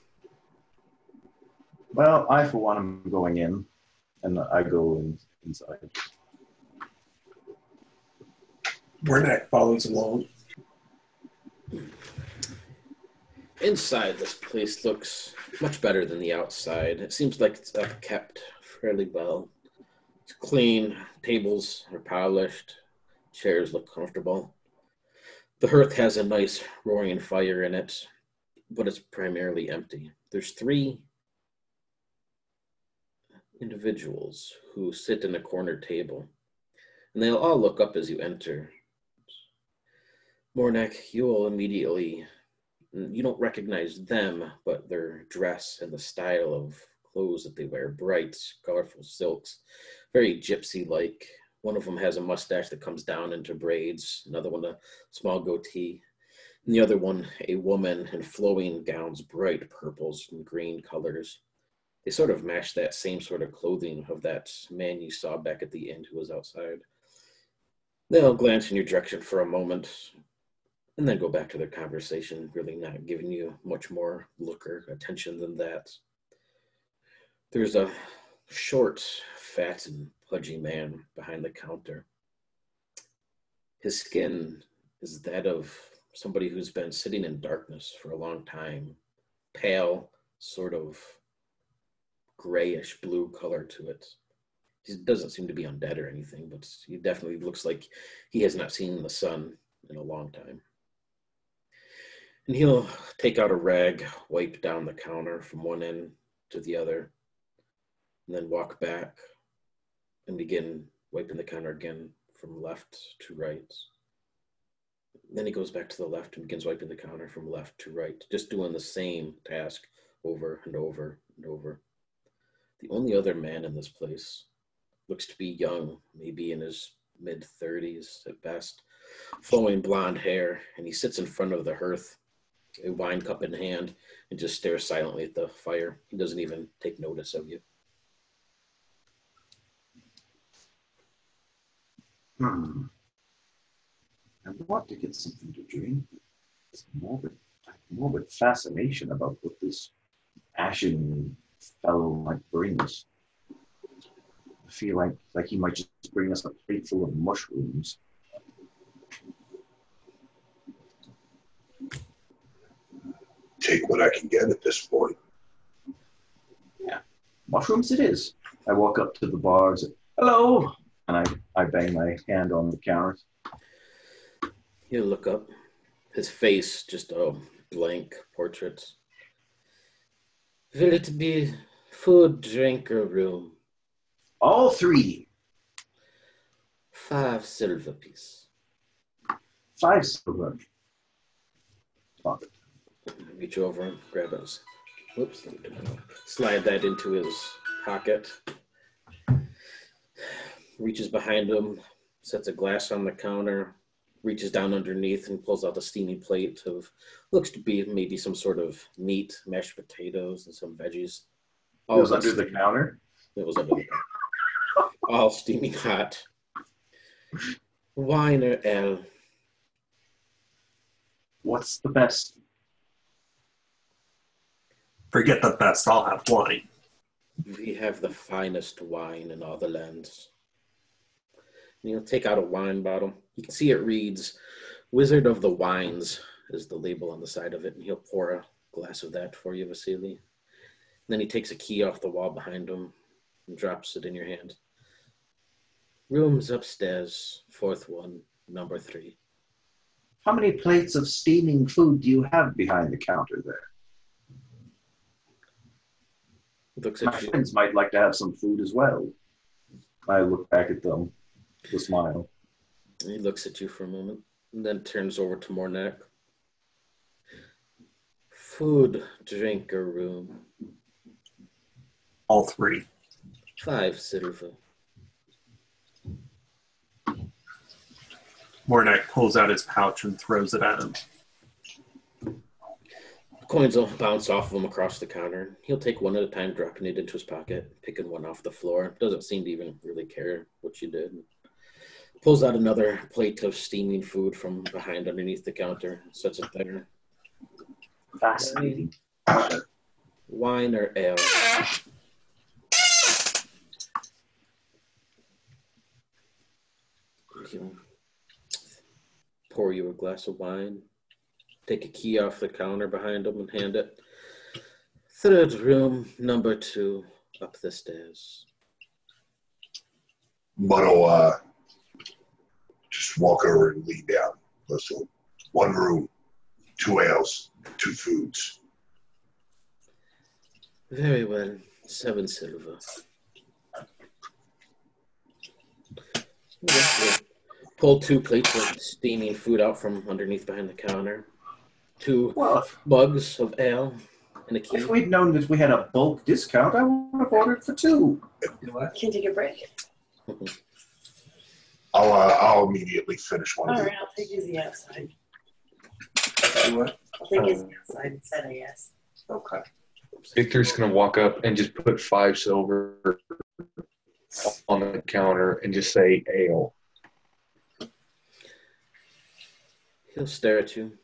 Well, I, for one, am going in, and I go inside. Wernak follows along. Inside, this place looks much better than the outside. It seems like it's kept fairly well. It's clean, tables are polished, chairs look comfortable. The hearth has a nice roaring fire in it, but it's primarily empty. There's 3 individuals who sit in a corner table, and they'll all look up as you enter. Mornak, you will immediately, you don't recognize them, but their dress and the style of clothes that they wear, bright, colorful silks, very gypsy-like. One of them has a mustache that comes down into braids, another one a small goatee, and the other one a woman in flowing gowns, bright purples and green colors. They sort of match that same sort of clothing of that man you saw back at the inn who was outside. They'll glance in your direction for a moment and then go back to their conversation, really not giving you much more look or attention than that. There's a short, fat, and pudgy man behind the counter. His skin is that of somebody who's been sitting in darkness for a long time. Pale, sort of grayish blue color to it. He doesn't seem to be undead or anything, but he definitely looks like he has not seen the sun in a long time. And he'll take out a rag, wipe down the counter from one end to the other, and then walk back and begin wiping the counter again from left to right. Then he goes back to the left and begins wiping the counter from left to right, just doing the same task over and over and over. The only other man in this place looks to be young, maybe in his mid-30s at best, flowing blonde hair, and he sits in front of the hearth, a wine cup in hand, and just stares silently at the fire. He doesn't even take notice of you. I want to get something to drink. It's morbid fascination about what this ashen fellow might bring us. I feel like he might just bring us a plate full of mushrooms. Take what I can get at this point. Yeah, mushrooms it is. I walk up to the bar and say, hello, and I bang my hand on the counter. He'll look up. His face, just a blank portrait. Will it be food, drink, or room? All three. 5 silver piece. 5 silver. Reach over and grab his. Whoops. Slide that into his pocket. Reaches behind him, sets a glass on the counter, reaches down underneath and pulls out a steaming plate of, looks to be maybe some sort of meat, mashed potatoes, and some veggies. It was under the counter? It was under the counter. All steaming hot. Wine or ale? What's the best? Forget the best, I'll have wine. We have the finest wine in all the lands. And he'll take out a wine bottle. You can see it reads, Wizard of the Wines is the label on the side of it. And he'll pour a glass of that for you, Vasily. And then he takes a key off the wall behind him and drops it in your hand. Rooms upstairs, 4th one, number 3. How many plates of steaming food do you have behind the counter there? Looks My at you. friends might like to have some food as well. I look back at them with a smile. He looks at you for a moment and then turns over to Mornak. Food, drink, or room? All 3. 5 silver. Mornak pulls out his pouch and throws it at him. Coins will bounce off of him across the counter. He'll take one at a time, dropping it into his pocket, picking one off the floor. Doesn't seem to even really care what you did. Pulls out another plate of steaming food from behind underneath the counter, sets it there. Fascinating. Wine or ale? He'll pour you a glass of wine. Take a key off the counter behind him and hand it. 3rd room, number 2, up the stairs. But just walk over and lean down. So 1 room, 2 ales, 2 foods. Very well. 7 silver. Pull 2 plates of steaming food out from underneath behind the counter. 2 mugs of ale and a key. If we'd known that we had a bulk discount, I would have ordered for 2. Can you take a break? I'll immediately finish one All of right, these. I'll take Izzy outside. What? I'll take Izzy outside and say yes. Okay. Victor's going to walk up and just put 5 silver on the counter and just say ale. He'll stare at you.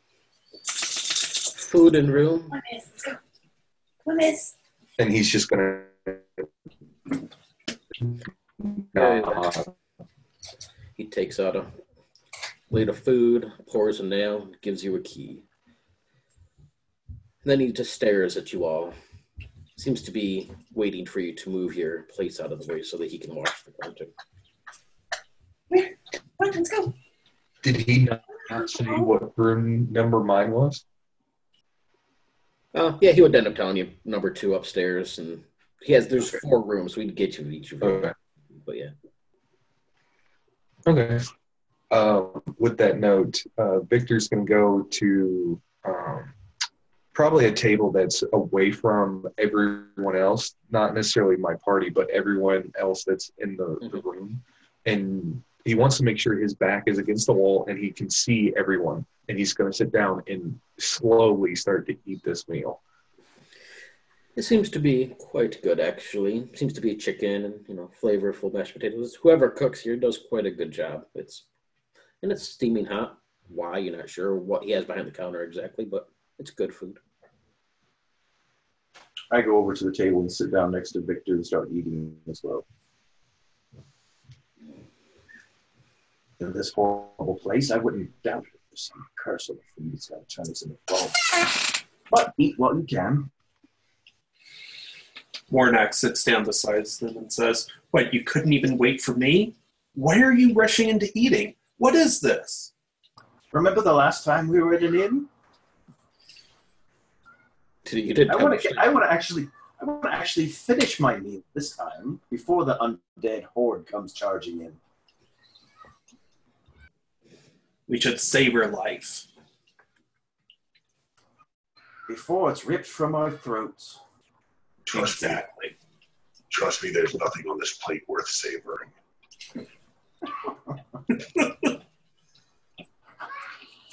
Food and room? Come on, miss. Let's go. Come on, miss. And he's just going to... He takes out a plate of food, pours a nail, gives you a key. And then he just stares at you all. Seems to be waiting for you to move your plates out of the way so that he can watch the counter. Where? Come on, let's go. Did he not say what room number mine was? Yeah, he would end up telling you number 2 upstairs, and there's 4 rooms, so we'd get you each room. Okay. But yeah. Okay. With that note, Victor's going to go to probably a table that's away from everyone else, not necessarily my party, but everyone else that's in the room. And he wants to make sure his back is against the wall and he can see everyone. And he's going to sit down and slowly start to eat this meal. It seems to be quite good, actually. Seems to be chicken and, flavorful mashed potatoes. Whoever cooks here does quite a good job. It's steaming hot. Why, you're not sure what he has behind the counter exactly, but it's good food. I go over to the table and sit down next to Victor and start eating as well. In this horrible place, I wouldn't doubt it. There's some curse on the food that's got to turn us into bones. But eat what you can. Warnock sits down beside them and says, "What, you couldn't even wait for me? Why are you rushing into eating? What is this?" Remember the last time we were in an inn? You did. I want to actually finish my meal this time before the undead horde comes charging in. We should savor life. Before it's ripped from our throats. Trust me, there's nothing on this plate worth savoring.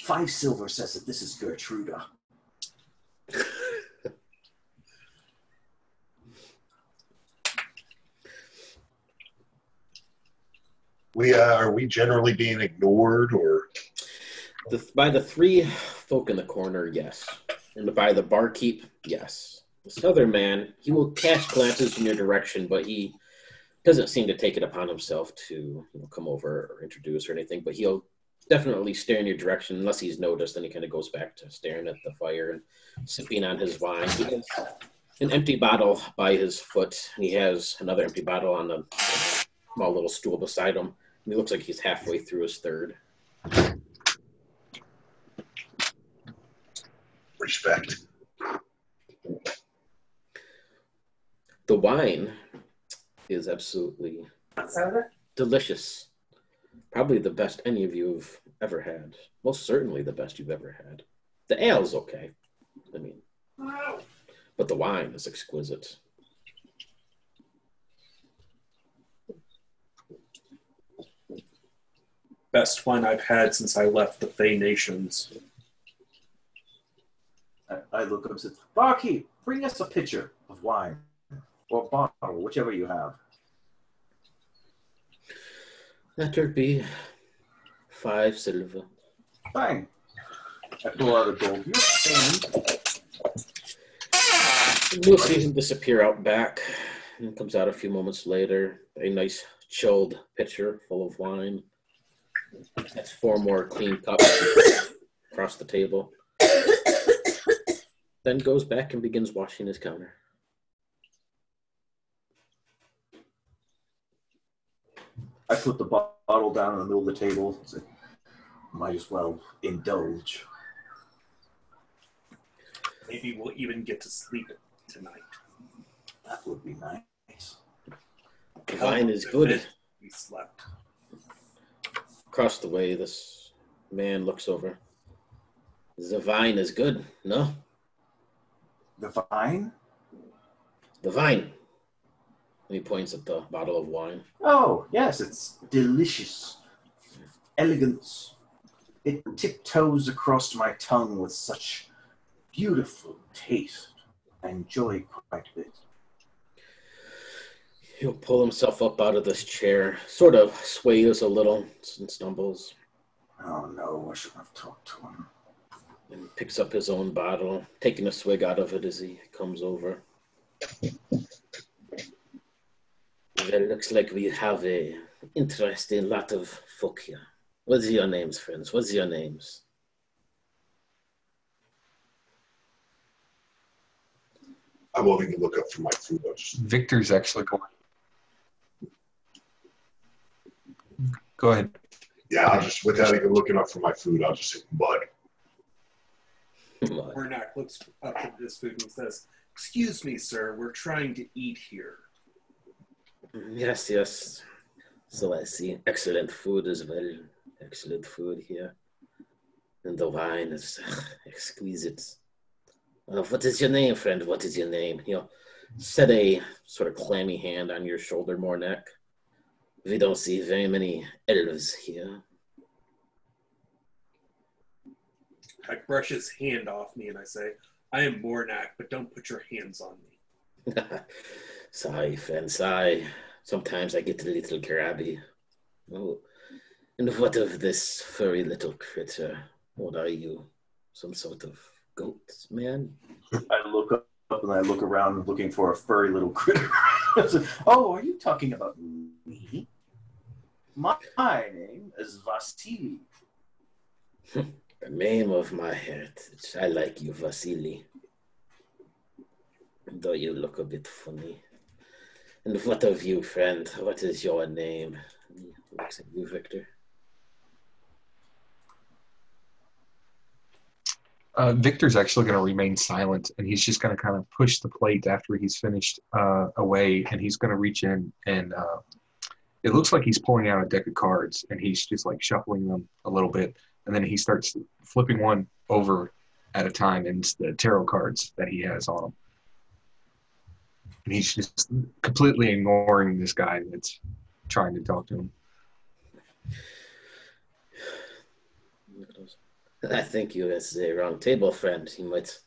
5 silver says that this is Gertruda. Are we generally being ignored, or By the 3 folk in the corner, yes. And by the barkeep, yes. This other man, he will cast glances in your direction, but he doesn't seem to take it upon himself to come over or introduce or anything, but he'll definitely stare in your direction unless he's noticed. Then he kind of goes back to staring at the fire and sipping on his wine. He has an empty bottle by his foot. He has another empty bottle on a small little stool beside him. And he looks like he's halfway through his third. respect? The wine is absolutely delicious. Probably the best any of you have ever had. Most certainly the best you've ever had. The ale's okay. But the wine is exquisite. Best wine I've had since I left the Fey Nations. I look up and say, "Barkeep, bring us a pitcher of wine. Or bottle, whichever you have." That would be 5 silver. Fine. I pull out a gold. You're paying. You'll see him disappear out back. And comes out a few moments later. A nice chilled pitcher full of wine. That's 4 more clean cups across the table. Then goes back and begins washing his counter. I put the bottle down in the middle of the table. So might as well indulge. Maybe we'll even get to sleep tonight. That would be nice. The wine is good. We slept. Across the way, this man looks over. The wine is good, no? The vine? The wine. And he points at the bottle of wine. Oh, yes, it's delicious. Elegance. It tiptoes across my tongue with such beautiful taste. I enjoy it quite a bit. He'll pull himself up out of this chair, sort of sways a little and stumbles. Oh, no, I shouldn't have talked to him. And picks up his own bottle, taking a swig out of it as he comes over. Well, it looks like we have a interesting lot of folk here. What's your names, friends? What's your names? I won't even look up for my food. Victor's actually going. Go ahead. Yeah, I'll just, without even looking up for my food, I'll just say mud. Warnock looks up at his food and says, "Excuse me, sir, we're trying to eat here." Yes, yes. So I see. Excellent food as well. Excellent food here. And the wine is exquisite. What is your name, friend? What is your name? Set a sort of clammy hand on your shoulder, Mornak. We don't see very many elves here. I brush his hand off me and I say, I am Mornak, but don't put your hands on me. Sorry, friend, sorry. Sometimes I get a little grabby. Oh, and what of this furry little critter? What are you? Some sort of goat man? I look up and I look around looking for a furry little critter. Oh, are you talking about me? My name is Vasily. The name of my heritage. I like you, Vasily. Though you look a bit funny. And what of you, friend? What is your name? He looks at you, Victor. Victor's actually going to remain silent, and he's just going to kind of push the plate after he's finished away, and he's going to reach in and it looks like he's pulling out a deck of cards, and he's just like shuffling them a little bit, and then he starts flipping one over at a time, and it's the tarot cards that he has on him. And he's just completely ignoring this guy that's trying to talk to him. I think you is the wrong table, friend. You might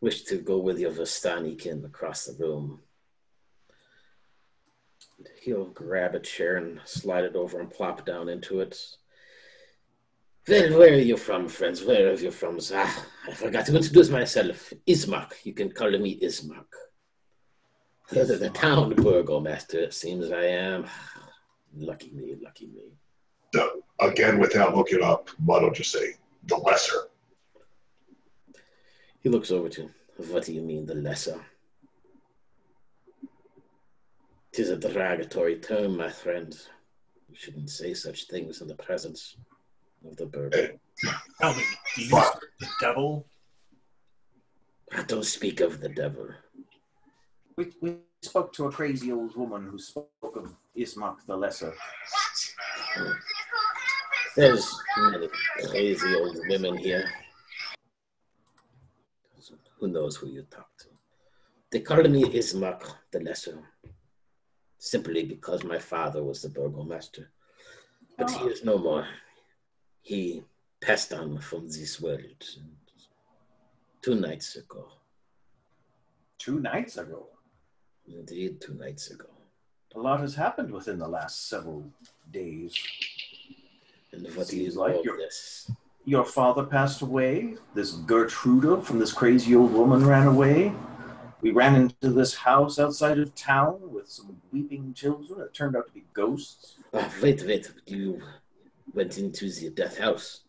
wish to go with your Vistani-kin across the room. He'll grab a chair and slide it over and plop down into it. Well, where are you from, friends? Where are you from? I forgot to introduce myself. Ismark. You can call me Ismark. The town burgomaster, it seems I am. Lucky me, lucky me. So, again, without looking up, Mud will just say, the lesser. He looks over to him. What do you mean, the lesser? 'Tis a derogatory term, my friend. You shouldn't say such things in the presence of the burgher. Tell me, do you serve the devil? I don't speak of the devil. We spoke to a crazy old woman who spoke of Ismark the Lesser. There's many crazy old women here. Who knows who you talk to? They call me Ismark the Lesser, simply because my father was the burgomaster. But he is no more. He passed on from this world 2 nights ago. 2 nights ago? Indeed, 2 nights ago. A lot has happened within the last several days. And what do Seems you like know of this? Your father passed away. This Gertrude from this crazy old woman ran away. We ran into this house outside of town with some weeping children that turned out to be ghosts. Wait. You went into the death house.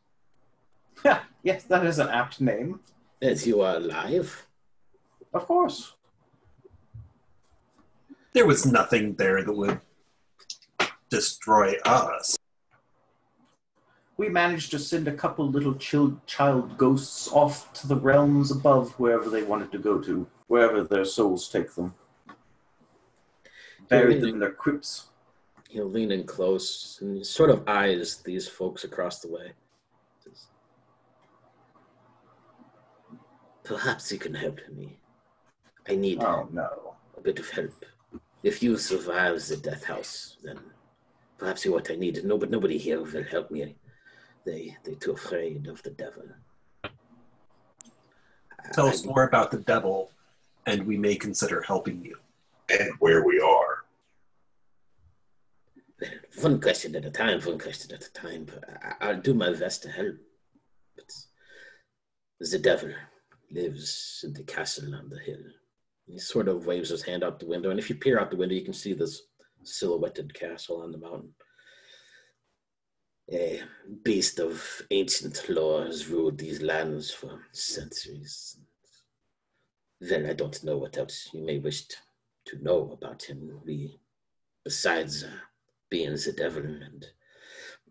Yes, that is an apt name. As you are alive? Of course. There was nothing there that would destroy us. We managed to send a couple little child ghosts off to the realms above, wherever they wanted to go to, wherever their souls take them. Buried them in their crypts. He'll lean in close and sort of eyes these folks across the way. Perhaps you can help me. I need a bit of help. If you survive the death house, then perhaps you're what I need. No, but nobody here will help me. They're too afraid of the devil. Tell us more about the devil, and we may consider helping you. And where we are. Well, one question at a time. I'll do my best to help. But the devil lives in the castle on the hill. He sort of waves his hand out the window, and if you peer out the window, you can see this silhouetted castle on the mountain. A beast of ancient lore has ruled these lands for centuries. Then I don't know what else you may wish to know about him. Besides being the devil and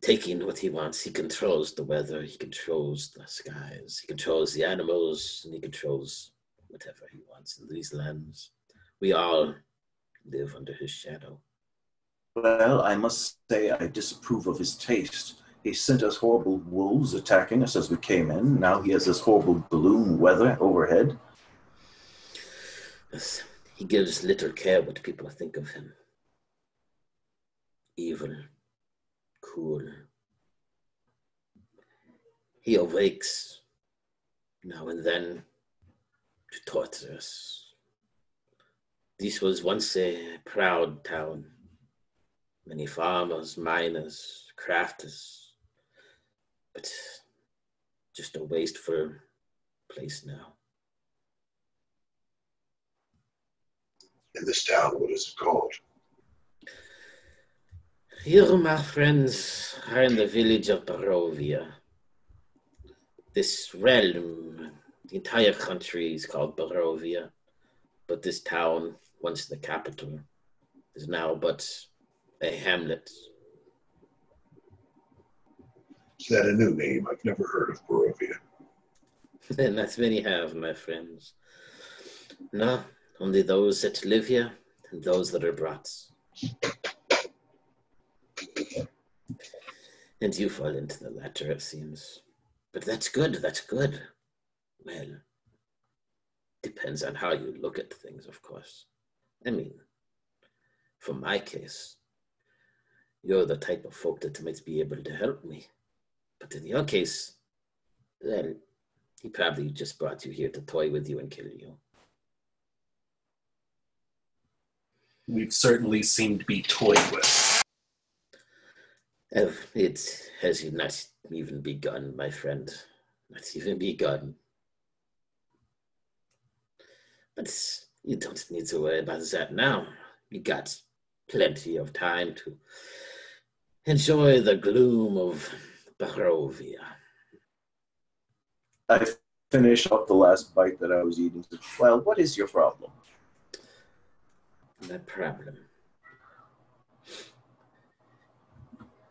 taking what he wants, he controls the weather, he controls the skies, he controls the animals, and he controls whatever he wants in these lands. We all live under his shadow. Well, I must say I disapprove of his taste. He sent us horrible wolves attacking us as we came in. Now he has this horrible gloom weather overhead. Yes, he gives little care what people think of him. Evil, cool. He awakes now and then to torture us. This was once a proud town. Many farmers, miners, crafters, but just a wasteful place now. In this town, what is it called? You, my friends, are in the village of Barovia. This realm, the entire country is called Barovia, but this town, once the capital, is now but a hamlet. Is that a new name? I've never heard of Barovia. And that's many have, my friends. No, only those that live here and those that are brought. And you fall into the latter, it seems. But that's good, that's good. Well, depends on how you look at things, of course. I mean, for my case, you're the type of folk that might be able to help me. But in your case, well, he probably just brought you here to toy with you and kill you. We've certainly seemed to be toyed with. It has not even begun, my friend. Not even begun. But you don't need to worry about that now. You got plenty of time to enjoy the gloom of Barovia. I finish up the last bite that I was eating. Well, what is your problem? My problem.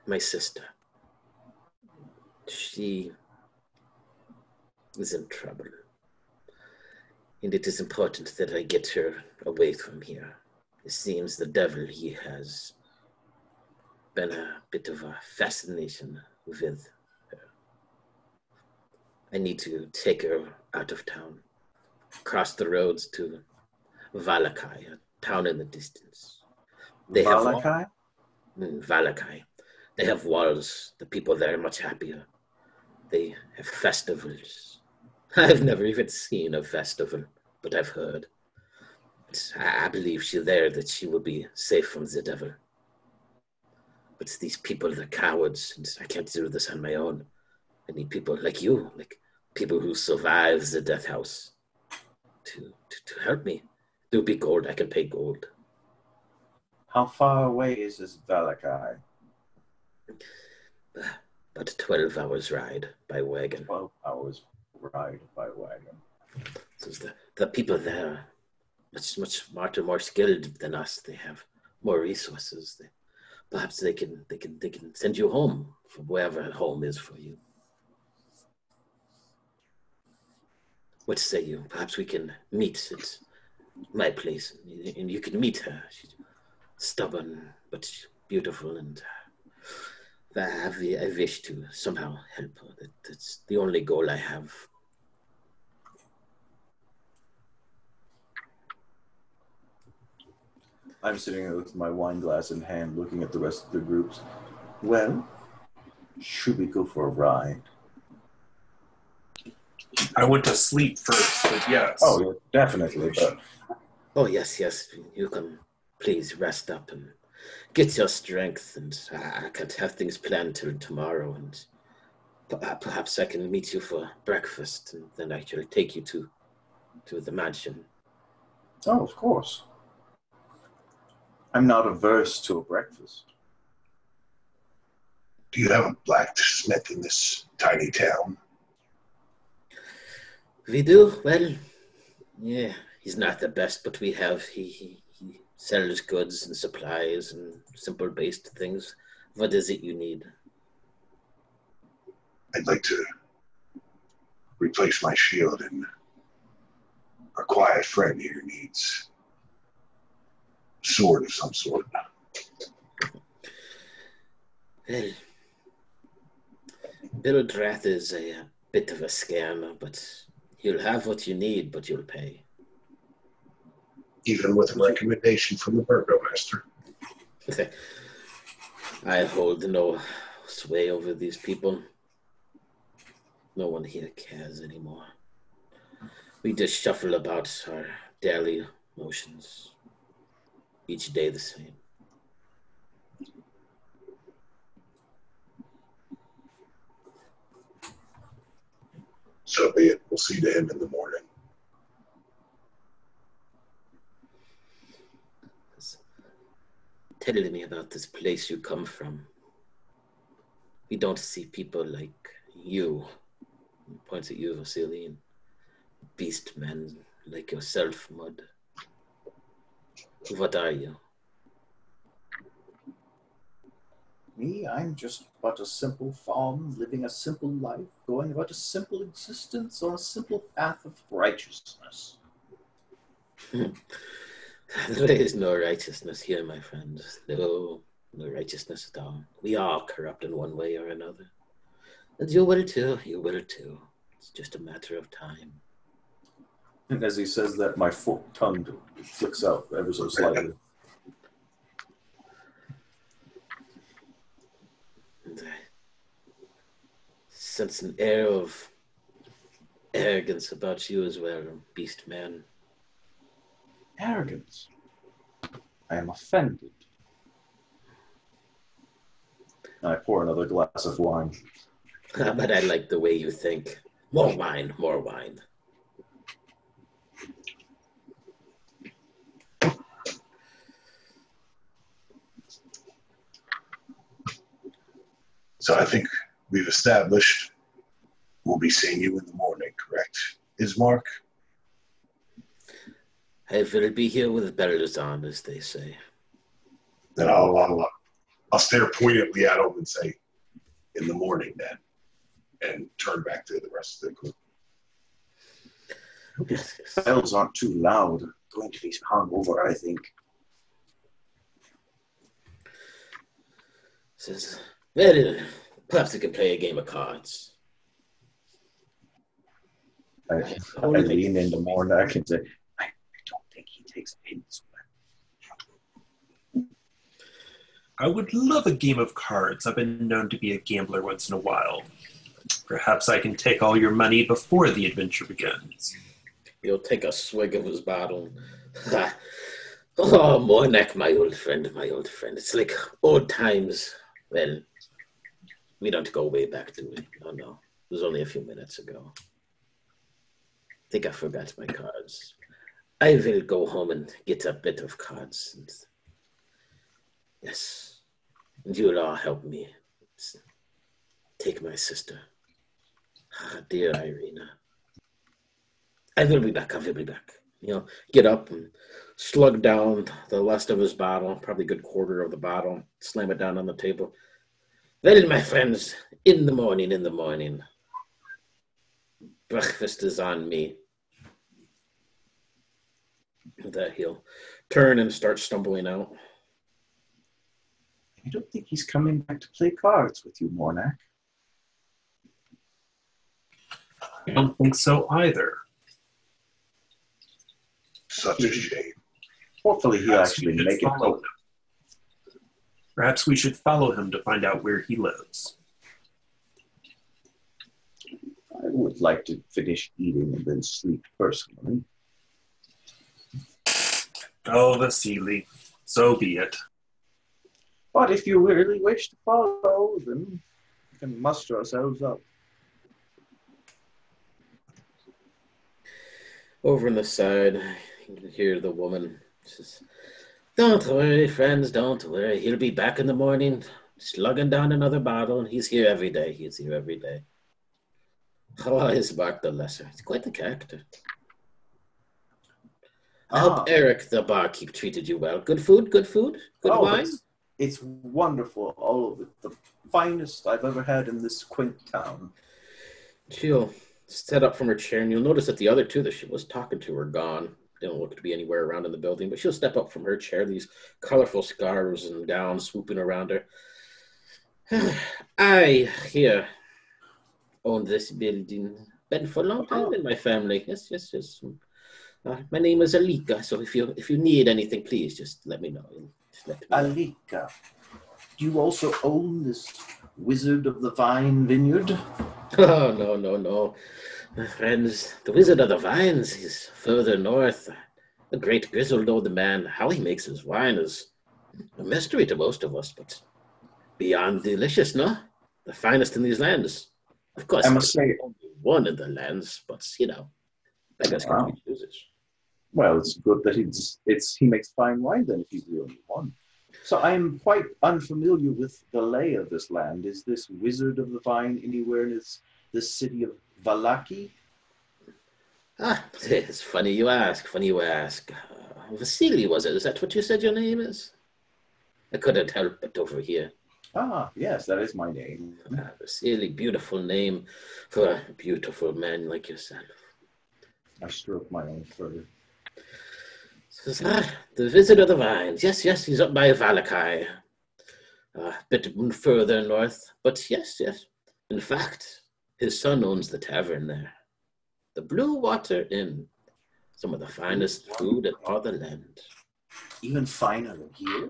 My sister. She is in trouble. And it is important that I get her away from here. It seems the devil, he has been a bit of a fascination with her. I need to take her out of town, cross the roads to Valakai, a town in the distance. They Valakai? Valakai. They have walls. The people there are much happier. They have festivals. I've never even seen a festival, but I've heard. But I believe she's there that she will be safe from the devil. But these people, they're cowards, and I can't do this on my own. I need people like you, like people who survive the death house to help me. There'll be gold. I can pay gold. How far away is this Valakai? About 12 hours ride by wagon. 12 hours ride by wagon. So the people there, much smarter, more skilled than us. They have more resources. Perhaps they can send you home from wherever home is for you. What say you? Perhaps we can meet at my place, and you can meet her. She's stubborn but beautiful, and I wish to somehow help her. That's the only goal I have. I'm sitting here with my wine glass in hand, looking at the rest of the groups. Well, should we go for a ride? I went to sleep first, but yes. Oh, yeah, definitely. But Oh, yes. You can please rest up and get your strength, and I can't have things planned till tomorrow, and perhaps I can meet you for breakfast, and then I shall take you to the mansion. oh, of course. I'm not averse to a breakfast. Do you have a blacksmith in this tiny town? We do? Well, yeah, he's not the best, but we have, he sells goods and supplies and simple based things. What is it you need? I'd like to replace my shield, and our quiet friend here needs a sword of some sort. Well, Bildrath is a bit of a scammer, but you'll have what you need, but you'll pay. even with a recommendation from the burgomaster. I hold no sway over these people. No one here cares anymore. We just shuffle about our daily motions, each day the same. So be it. We'll see to him in the morning. Tell me about this place you come from. We don't see people like you. He points at you, Vasily. Beast men like yourself, Mud. What are you? Me, I'm just but a simple farm, living a simple life, going about a simple existence on a simple path of righteousness. There is no righteousness here, my friend. No righteousness at all. We are corrupt in one way or another. And you will too, It's just a matter of time. And as he says that, my forked tongue flicks out ever so slightly. And I sense an air of arrogance about you as well, beast man. Arrogance. I am offended. I pour another glass of wine. But I like the way you think. More wine, more wine. So I think we've established we'll be seeing you in the morning, correct? Ismark? I will be here with bells on, as they say. Then I'll stare poignantly at him and say, in the morning then, and turn back to the rest of the group. Yes. Bells aren't too loud. Going to be hungover, I think. Says, well, perhaps we can play a game of cards. I lean into Mornak and say, I don't think he takes hints. I would love a game of cards. I've been known to be a gambler once in a while. Perhaps I can take all your money before the adventure begins. He'll take a swig of his bottle. Oh, Mornak, my old friend. It's like old times. Well, we don't go way back, do we? Oh, no. It was only a few minutes ago. I think I forgot my cards. I will go home and get a bit of cards. Yes. And you'll all help me. Take my sister. Dear Irina. I will be back. Get up and slug down the rest of his bottle, probably a good quarter of the bottle, slam it down on the table. Well, my friends, in the morning. Breakfast is on me. And that he'll turn and start stumbling out. I don't think he's coming back to play cards with you, Mornak. I don't think so either. Such a shame. Hopefully he'll actually make it follow go. him. Perhaps we should follow him to find out where he lives. I would like to finish eating and then sleep personally. Oh, Vasily, so be it. But if you really wish to follow, then we can muster ourselves up. Over on the side, you can hear the woman says, "Don't worry, friends, don't worry. He'll be back in the morning, slugging down another bottle. He's here every day. Oh, his Bart the Lesser. He's quite the character. I hope Eric, the barkeep, treated you well. Good food, good wine. It's wonderful. All of it. The finest I've ever had in this quaint town. She'll set up from her chair, and you'll notice that the other two that she was talking to are gone. They don't look to be anywhere around in the building, but she'll step up from her chair, these colorful scarves and gowns swooping around her. I here own this building. Been for a long time in my family. Yes. My name is Alika, so if you need anything, please just let me know. Just let me know. Alika, do you also own this Wizard of the Vine vineyard? Oh, no. My friends, the Wizard of the Vines is further north. The great grizzled old man, how he makes his wine is a mystery to most of us, but beyond delicious, no? The finest in these lands. Of course, I must say, only one in the lands, but, beggars can't wow. be choosers. Well, it's good that he makes fine wine then if he's the only one. So I'm quite unfamiliar with the lay of this land. Is this Wizard of the Vine anywhere in this city of Valaki? It's funny you ask, Vasily, was it? Is that what you said your name is? I couldn't help but overhear. Ah, yes, that is my name. Vasily, beautiful name for a beautiful man like yourself. I stroke my own fur. The Wizard of the Vines. Yes, he's up by Valakai. A bit further north, but yes. In fact, his son owns the tavern there. The Blue Water Inn. Some of the finest food in all the land. Even finer than here?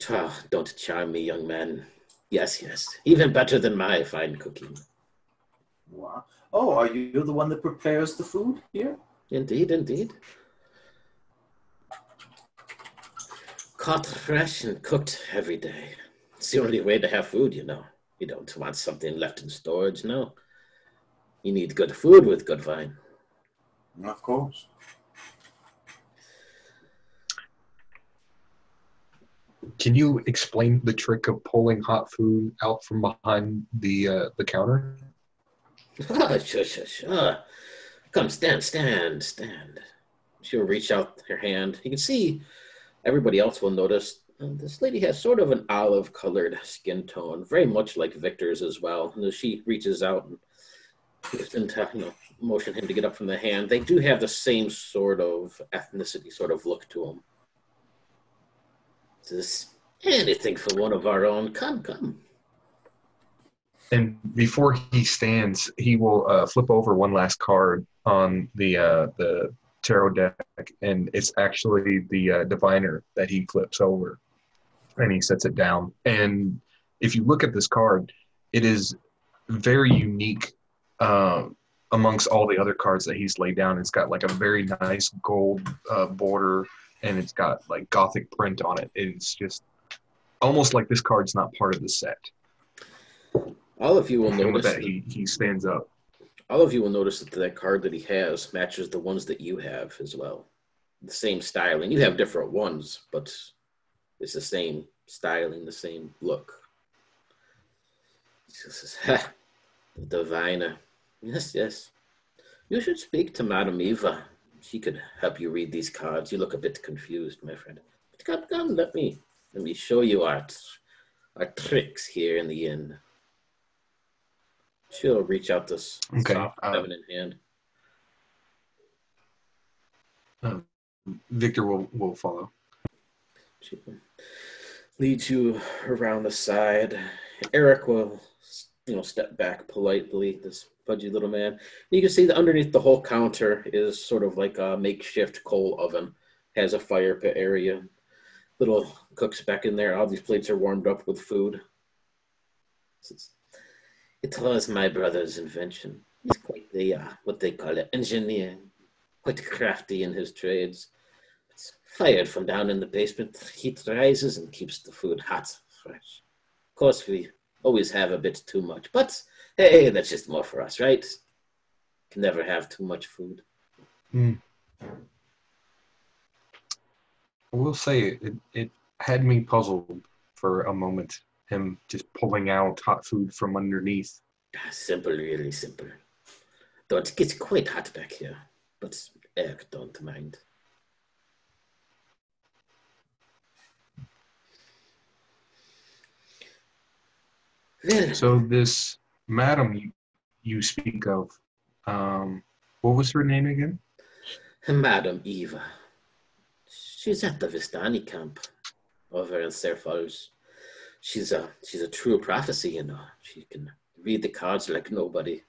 Well. Don't charm me, young man. Yes. Even better than my fine cooking. Wow. Oh, are you the one that prepares the food here? Indeed. Caught fresh and cooked every day. It's the only way to have food, You don't want something left in storage, no. You need good food with good wine. Of course. Can you explain the trick of pulling hot food out from behind the counter? Sure. Come, stand. She'll reach out her hand. You can see everybody else will notice this lady has sort of an olive-colored skin tone, very much like Victor's as well. And as she reaches out and motion him to get up from the hand, they do have the same sort of ethnicity, sort of look to them. Says, anything for one of our own. Come. And before he stands, he will flip over one last card on the tarot deck, and it's actually the diviner that he flips over, and he sets it down. And if you look at this card, it is very unique amongst all the other cards that he's laid down. It's got like a very nice gold border, and it's got like Gothic print on it. It's just almost like this card's not part of the set. All of you will notice that he stands up. All of you will notice that card that he has matches the ones that you have as well. The same styling. You have different ones, but it's the same styling, the same look. She says, the diviner. Yes. You should speak to Madame Eva. She could help you read these cards. You look a bit confused, my friend. But come, let me show you our tricks here in the inn. She'll reach out this soft feminine hand. Victor will follow. She leads you around the side. Eric will, step back politely, this pudgy little man. You can see that underneath the whole counter is sort of like a makeshift coal oven. Has a fire pit area. Little cooks back in there. All these plates are warmed up with food. It was my brother's invention. He's quite the, what they call it, engineer. Quite crafty in his trades. It's fired from down in the basement. Heat rises and keeps the food hot, fresh. Of course, we always have a bit too much. But, hey, that's just more for us, right? Can never have too much food. I will say it had me puzzled for a moment. Him just pulling out hot food from underneath. Simple, really simple. Though it gets quite hot back here, but Eric don't mind. Well, So this madam you speak of, what was her name again? Madame Eva. She's at the Vistani camp over in Serfals. She's a true prophecy, She can read the cards like nobody.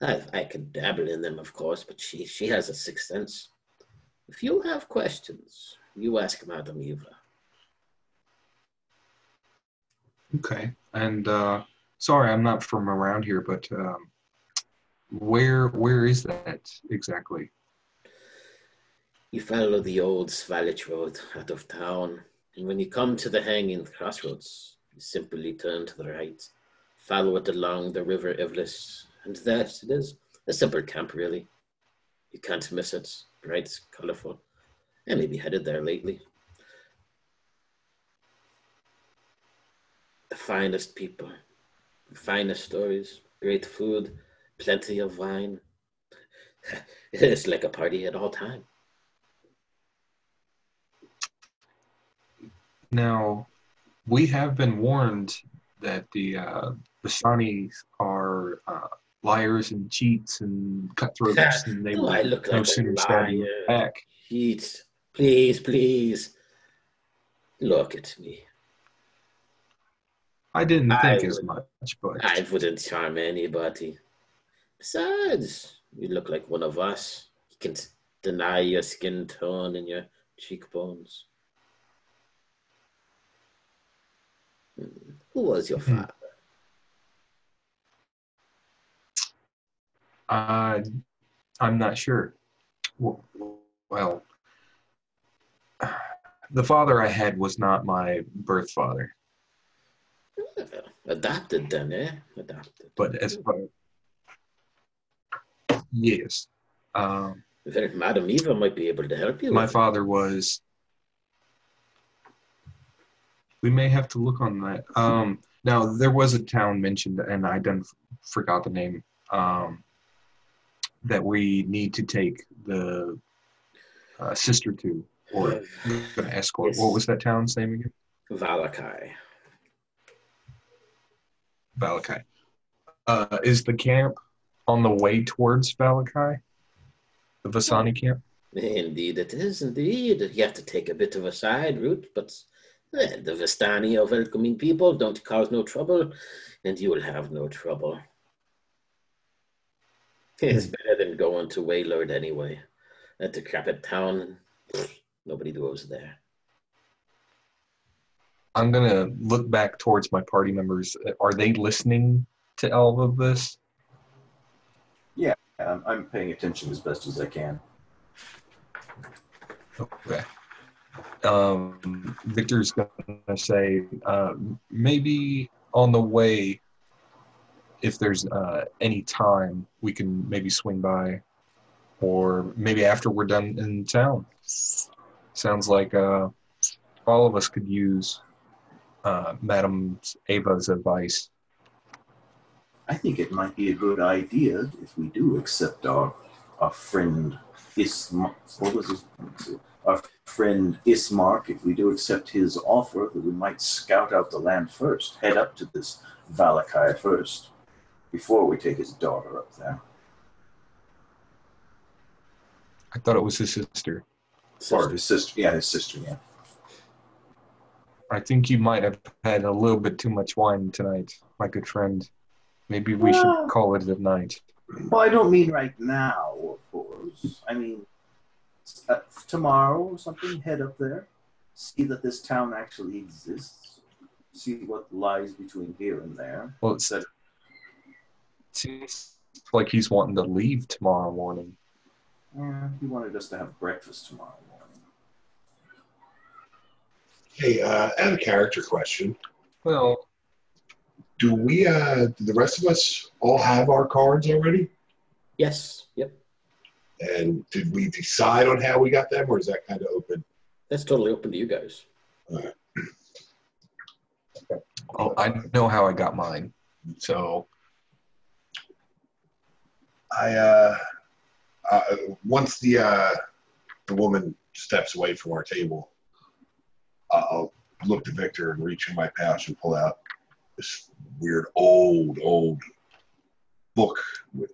I could dabble in them, of course, but she has a sixth sense. If you have questions, you ask Madame Eva. Okay. And sorry, I'm not from around here, but where is that exactly? You follow the old Svalich road out of town, and when you come to the hanging crossroads, you simply turn to the right, follow it along the river Ivlis, and that it is. A simple camp, really. You can't miss it. Bright, colourful. I may be headed there lately. The finest people, the finest stories, great food, plenty of wine. It's like a party at all time. Now, we have been warned that the Basanis are liars and cheats and cutthroats, and they Do I will look no like a sooner stab you in liar? the back. Jeez, please, please, look at me. I didn't I think as would, much, but I wouldn't charm anybody. Besides, you look like one of us. You can deny your skin tone and your cheekbones. Who was your hmm, father? uh, I'm not sure. Well, the father I had was not my birth father, Adopted then, eh? Adopted. but as far yes, Madam Eva might be able to help you my with it. father was. We may have to look on that. Now there was a town mentioned, and I done forgot the name. That we need to take the sister to, or going to escort. What Yes, was that town's name again? Valakai. Valakai. Is the camp on the way towards Valakai? The Vasani camp? Indeed, it is. Indeed, you have to take a bit of a side route, but the Vistani are welcoming people. Don't cause no trouble, and you will have no trouble. It's better than going to Waylord anyway. A decrepit town, nobody goes there. I'm gonna look back towards my party members. Are they listening to all of this? Yeah, I'm paying attention as best as I can. Okay. Victor's gonna say maybe on the way, if there's any time, we can maybe swing by, or maybe after we're done in town. Sounds like all of us could use Madam Ava's advice. I think it might be a good idea if we do accept our friend Ismark. What was his name? Our friend Ismark. If we do accept his offer, that we might scout out the land first, head up to this Valakai first, before we take his daughter up there. I thought it was his sister. Or his sister. Yeah, his sister. Yeah. I think you might have had a little bit too much wine tonight, my good friend. Maybe we should call it a night. Well, I don't mean right now, of course. I mean tomorrow or something. Head up there, see that this town actually exists. See what lies between here and there. Well, it seems like he's wanting to leave tomorrow morning. Yeah, he wanted us to have breakfast tomorrow morning. Hey, I have a character question. Well, Do the rest of us all have our cards already? Yes, yep. And did we decide on how we got them, or is that kind of open? That's totally open to you guys. oh, I know how I got mine. So Once the woman steps away from our table, I'll look to Victor and reach in my pouch and pull out this weird old book with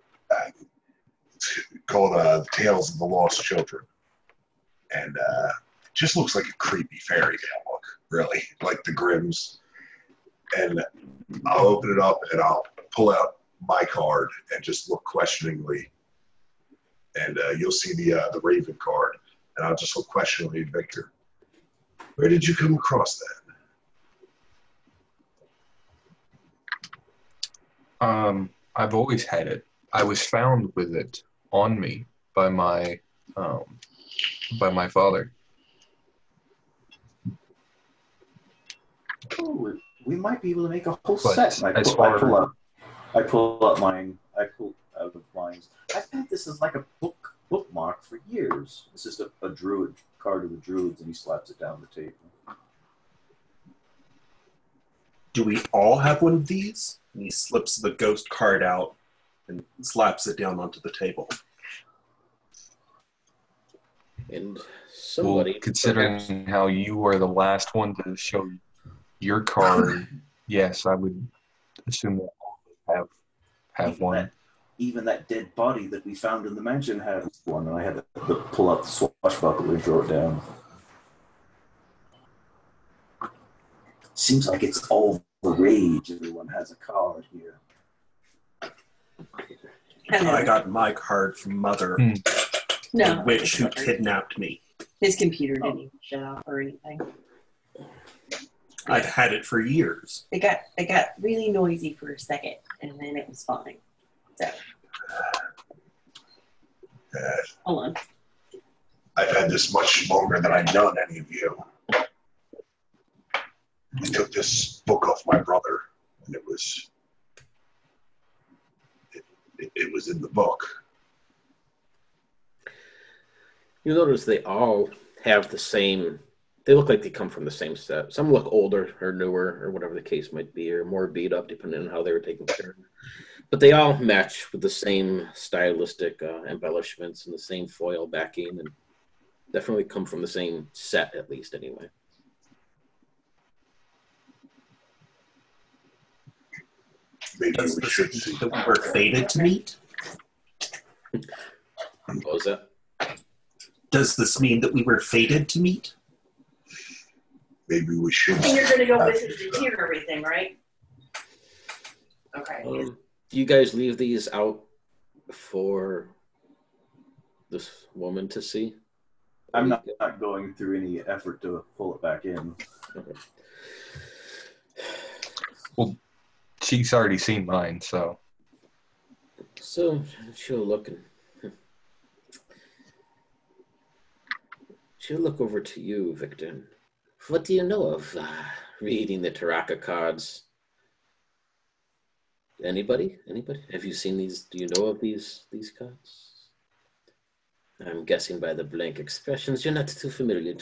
called The Tales of the Lost Children, and it just looks like a creepy fairy tale book, really, like the Grimms. And I'll open it up and I'll pull out my card and just look questioningly. And you'll see the Raven card. And I'll just look questioningly at Victor. Where did you come across that? I've always had it. I was found with it on me by my father. Oh, we might be able to make a whole But set. as I pull up mine. I pull out of mine. I've had this as like a bookmark for years. It's just a druid card of the druids, and he slaps it down the table. Do we all have one of these? And he slips the ghost card out and slaps it down onto the table. And somebody, well, considering perhaps, how you were the last one to show your card, yes, I would assume that all of us have one. Even that dead body that we found in the mansion had one, and I had to pull out the swashbuckler and draw it down. Seems like it's all the rage. Everyone has a card here. I got my card from Mother, No, the witch who kidnapped me. his computer didn't even shut off or anything. I've had it for years. It got really noisy for a second, and then it was fine. So, hold on. I've had this much longer than I've known any of you. We took this book off my brother, and it was in the book. you notice they all have the same. They look like they come from the same set. Some look older or newer or whatever the case might be, or more beat up, depending on how they were taken care of. But they all match with the same stylistic embellishments and the same foil backing, and definitely come from the same set, at least, anyway. Maybe Does we this should mean see. that we were fated to meet? What was that? Does this mean that we were fated to meet? Maybe we should. And you're going to go visit the tear and everything, right? Okay. Do you guys leave these out for this woman to see? I'm not going through any effort to pull it back in. Okay. Well, she's already seen mine, so. So she'll look over to you, Victor. What do you know of reading the Taraka cards? Anybody? Have you seen these? Do you know of these cards? I'm guessing by the blank expressions you're not too familiar.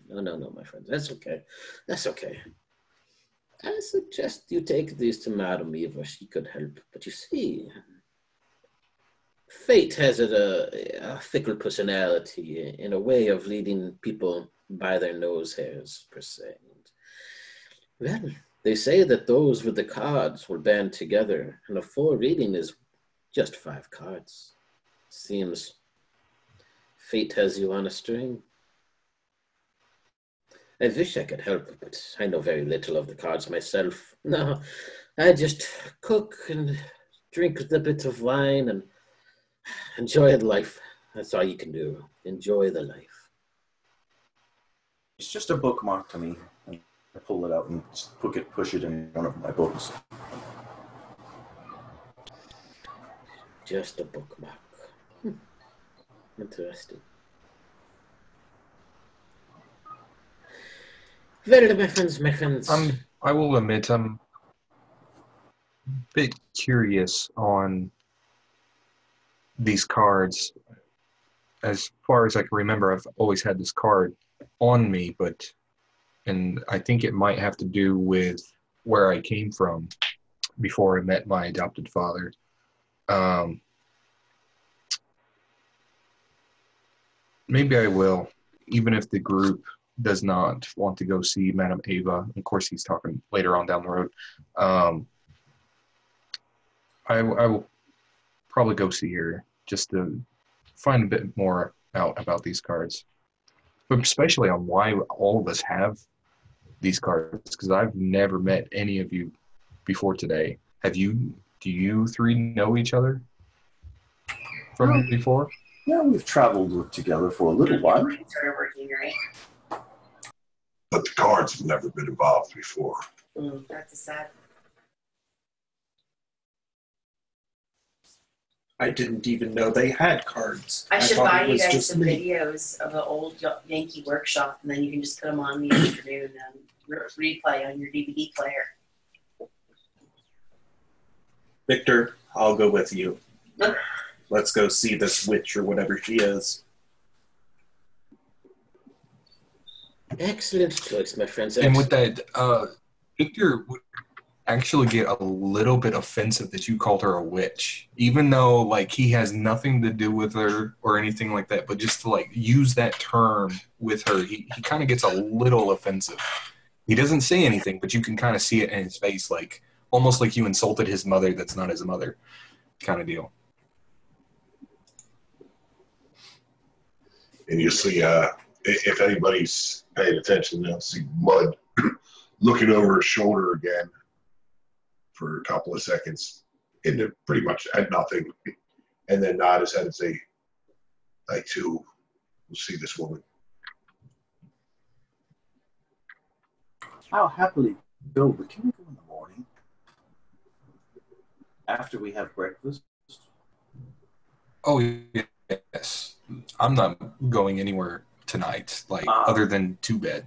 No, my friends. That's okay. I suggest you take these to Madame Eva. She could help. But you see, fate has a fickle personality in a way of leading people by their nose hairs, per se. Well, they say that those with the cards will band together, and a full reading is just 5 cards. Seems fate has you on a string. I wish I could help, but I know very little of the cards myself. No, I just cook and drink a bit of wine and enjoy life. That's all you can do. Enjoy the life. It's just a bookmark to me. I pull it out and push it in one of my books. Just a bookmark. Interesting. Well, my friends. I will admit I'm a bit curious on these cards. As far as I can remember, I've always had this card on me, and I think it might have to do with where I came from before I met my adopted father. Maybe I will, even if the group does not want to go see Madame Eva. Of course, he's talking later on down the road. I will probably go see her just to find a bit more out about these cards, but especially on why all of us have these cards, because I've never met any of you before today. Have you Do you three know each other from before? Yeah, we've traveled together for a little while. Started working, right? But the cards have never been involved before. That's a sad. I didn't even know they had cards. I should thought buy it you was guys just some me. videos of an old Yankee workshop, and then you can just put them on in the afternoon and replay on your DVD player. Victor, I'll go with you. Let's go see this witch or whatever she is. Excellent choice, my friends. And with Excellent. that, Victor would actually get a little bit offensive that you called her a witch, even though like he has nothing to do with her or anything like that. But just to like use that term with her, he kind of gets a little offensive. He doesn't say anything, but you can kind of see it in his face, like almost like you insulted his mother that's not his mother kind of deal. And you see, if anybody's paying attention, they'll see Mud looking over his shoulder again for a couple of seconds into pretty much at nothing, and then nod his head and say, I too will see this woman. I'll happily go, but can we go in the morning? After we have breakfast? Oh, yes. I'm not going anywhere tonight, like other than to bed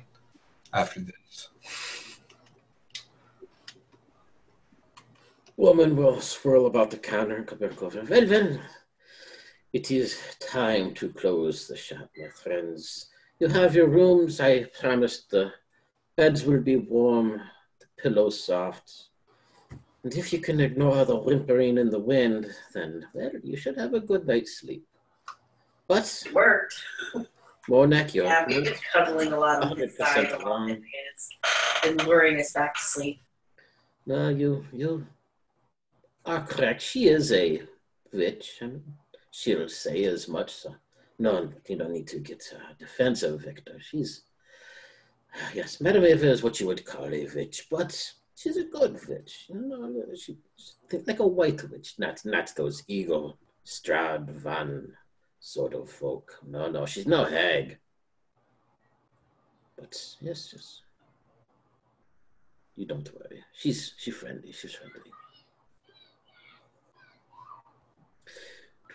after this. Woman will swirl about the counter and come back over. Well, it is time to close the shop, my friends. You have your rooms. I promised the beds will be warm, the pillows soft. And if you can ignore the whimpering in the wind, then, well, you should have a good night's sleep. But It worked. more neck, you're Yeah, we've been cuddling a lot on this 100% side. along. And it's been luring us back to sleep. No, you are correct. She is a witch. I mean, she'll say as much. So, no, you don't need to get defensive, Victor. She's, yes, Madame Eva is what you would call a witch, but she's a good witch. You know, she's like a white witch, not those evil Strahd van sort of folk. No, she's no hag. But yes, just you don't worry. She's friendly. She's friendly.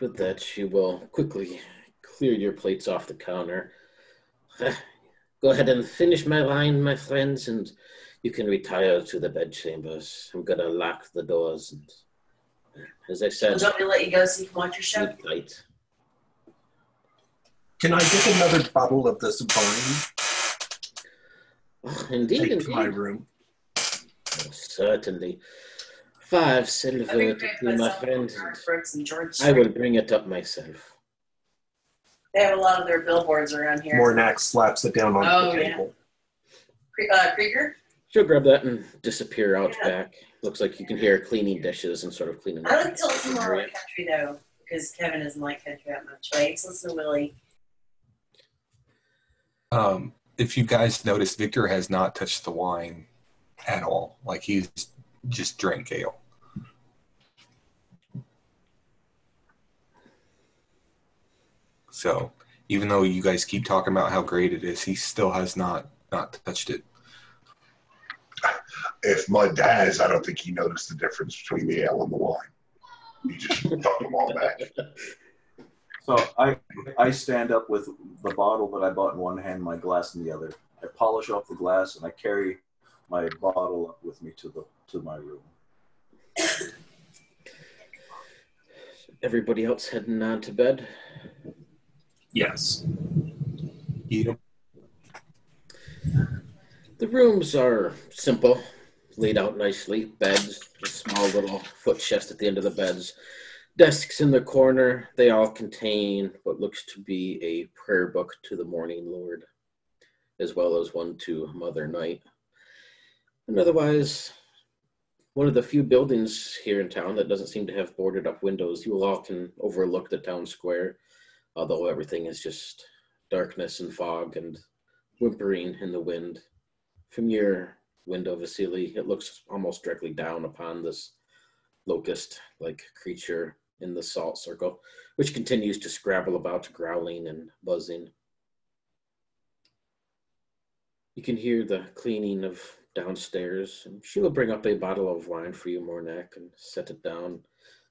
With that, she will quickly clear your plates off the counter. Go ahead and finish my line, my friends, and you can retire to the bedchambers. I'm going to lock the doors. And, as I said, Do you want me to let you go so you can watch your show? sleep tight. Can I get another bottle of this wine? Oh, indeed, Take to my indeed. room. Oh, certainly. 5 silver to be my friend. Brooks and George I Street. will bring it up myself. They have a lot of their billboards around here. Mornak slaps it down on Oh, the yeah. table. Krieger? She'll grab that and disappear out back. Looks like you can hear her cleaning dishes and sort of cleaning I up. like to listen more like country, though, because Kevin doesn't like country that much. But I used to listen to Willie. If you guys notice, Victor has not touched the wine at all. Like he's just drank ale. So even though you guys keep talking about how great it is, he still has not touched it. If Mud has, I don't think he noticed the difference between the ale and the wine. He just took them all back. So I stand up with the bottle that I bought in one hand, my glass in the other. I polish off the glass and I carry my bottle up with me to my room. Everybody else heading on to bed? Yes. Yep. The rooms are simple, laid out nicely. Beds, a small little foot chest at the end of the beds. Desks in the corner. They all contain what looks to be a prayer book to the Morning Lord, as well as one to Mother Night. And otherwise, one of the few buildings here in town that doesn't seem to have boarded up windows. You all can overlook the town square, although everything is just darkness and fog and whimpering in the wind. From your window, Vasily, it looks almost directly down upon this locust-like creature in the salt circle, which continues to scrabble about, growling and buzzing. You can hear the cleaning of downstairs, and she will bring up a bottle of wine for you, Mornak, and set it down,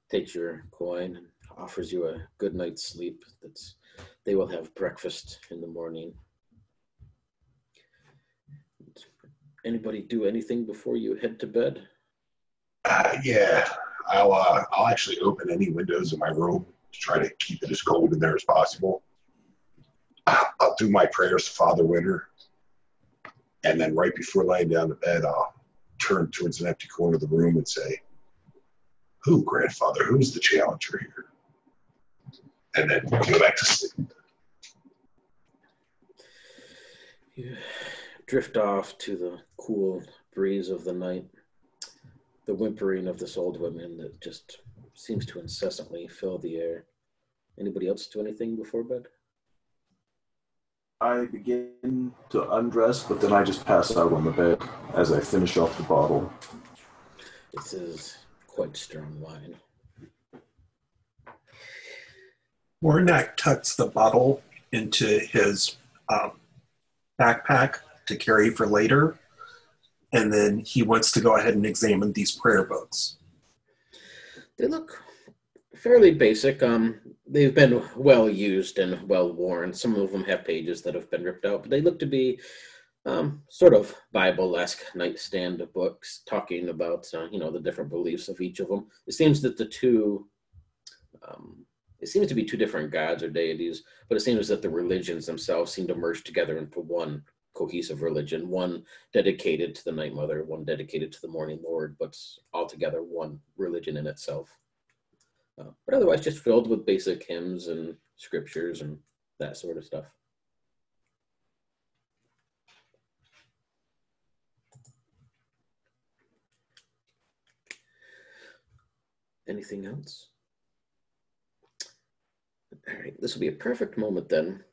takes your coin, and offers you a good night's sleep. They will have breakfast in the morning. Anybody do anything before you head to bed? Yeah, I'll actually open any windows in my room to try to keep it as cold in there as possible. I'll do my prayers to Father Winter, and then right before laying down to bed, I'll turn towards an empty corner of the room and say, "Who, Grandfather? Who's the challenger here?" And then go back to sleep. You drift off to the cool breeze of the night, the whimpering of this old woman that just seems to incessantly fill the air. Anybody else do anything before bed? I begin to undress, but then I just pass out on the bed as I finish off the bottle. This is quite strong wine. Warnak tucks the bottle into his backpack to carry for later, and then he wants to go ahead and examine these prayer books. They look fairly basic. They've been well used and well worn. Some of them have pages that have been ripped out, but they look to be sort of Bible-esque nightstand books talking about the different beliefs of each of them. It seems that it seems to be two different gods or deities, but it seems that the religions themselves seem to merge together into one cohesive religion, one dedicated to the Night Mother, one dedicated to the Morning Lord, but altogether one religion in itself. But otherwise just filled with basic hymns and scriptures and that sort of stuff. Anything else? All right, this will be a perfect moment then.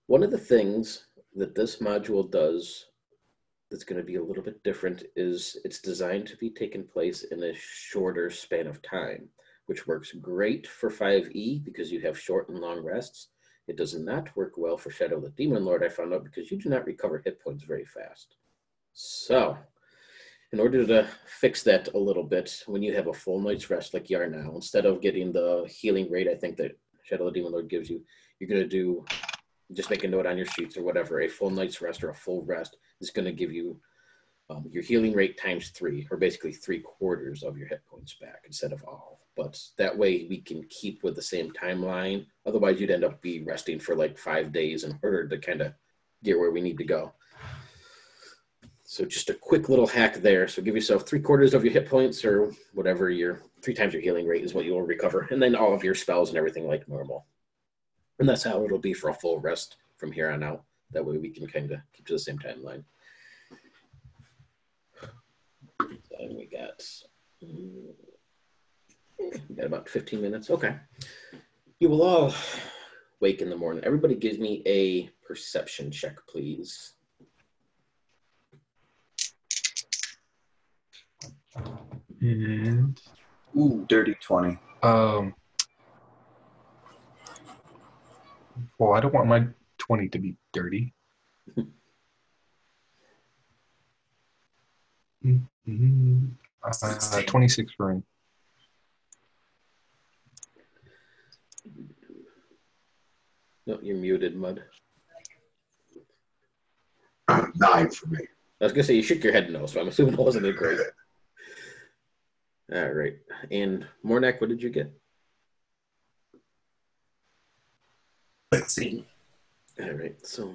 One of the things that this module does that's going to be a little bit different is it's designed to be taking place in a shorter span of time, which works great for 5e because you have short and long rests. It does not work well for Shadow the Demon Lord, I found out, because you do not recover hit points very fast. So, in order to fix that a little bit, when you have a full night's rest like you are now, instead of getting the healing rate I think that Shadow the Demon Lord gives you, you're going to do, just make a note on your sheets or whatever, a full night's rest or a full rest is going to give you your healing rate times 3, or basically 3/4 of your hit points back instead of all. But that way we can keep with the same timeline. Otherwise, you'd end up be resting for like 5 days in order to kind of get where we need to go. So just a quick little hack there. So give yourself 3/4 of your hit points, or whatever your 3 times your healing rate is what you will recover, and then all of your spells and everything like normal. And that's how it'll be for a full rest from here on out. That way we can kind of keep to the same timeline. And we got about 15 minutes. Okay. You will all wake in the morning. Everybody gives me a perception check, please. And Ooh, dirty 20. well, I don't want my 20 to be dirty. 26 for him. No, you're muted, Mud. 9 for me. I was going to say you shook your head no, so I'm assuming it wasn't a great. All right. And Mornak, what did you get? 16. All right. So,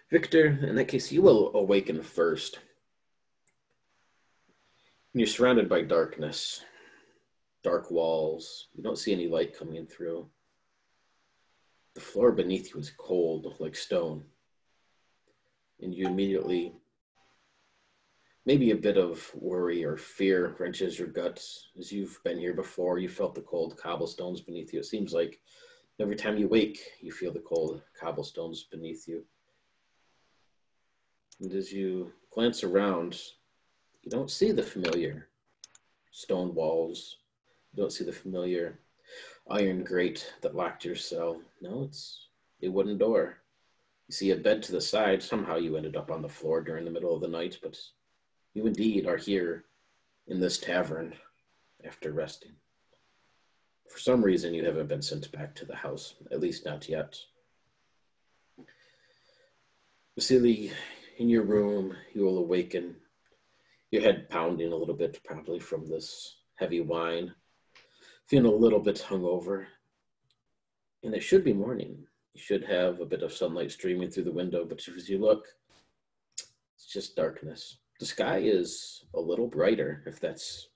Victor, in that case, you will awaken first. You're surrounded by darkness, dark walls. You don't see any light coming in through. The floor beneath you is cold, like stone. And you immediately, maybe a bit of worry or fear wrenches your guts. As you've been here before, you felt the cold cobblestones beneath you. It seems like every time you wake, you feel the cold cobblestones beneath you. And as you glance around, you don't see the familiar stone walls, You don't see the familiar iron grate that locked your cell. No, it's a wooden door. You see a bed to the side. Somehow you ended up on the floor during the middle of the night, but you indeed are here in this tavern after resting. For some reason, you haven't been sent back to the house, at least not yet. Vasily, in your room, you will awaken, your head pounding a little bit, probably from this heavy wine, feeling a little bit hungover. And it should be morning. You should have a bit of sunlight streaming through the window, but as you look, it's just darkness. The sky is a little brighter, if that's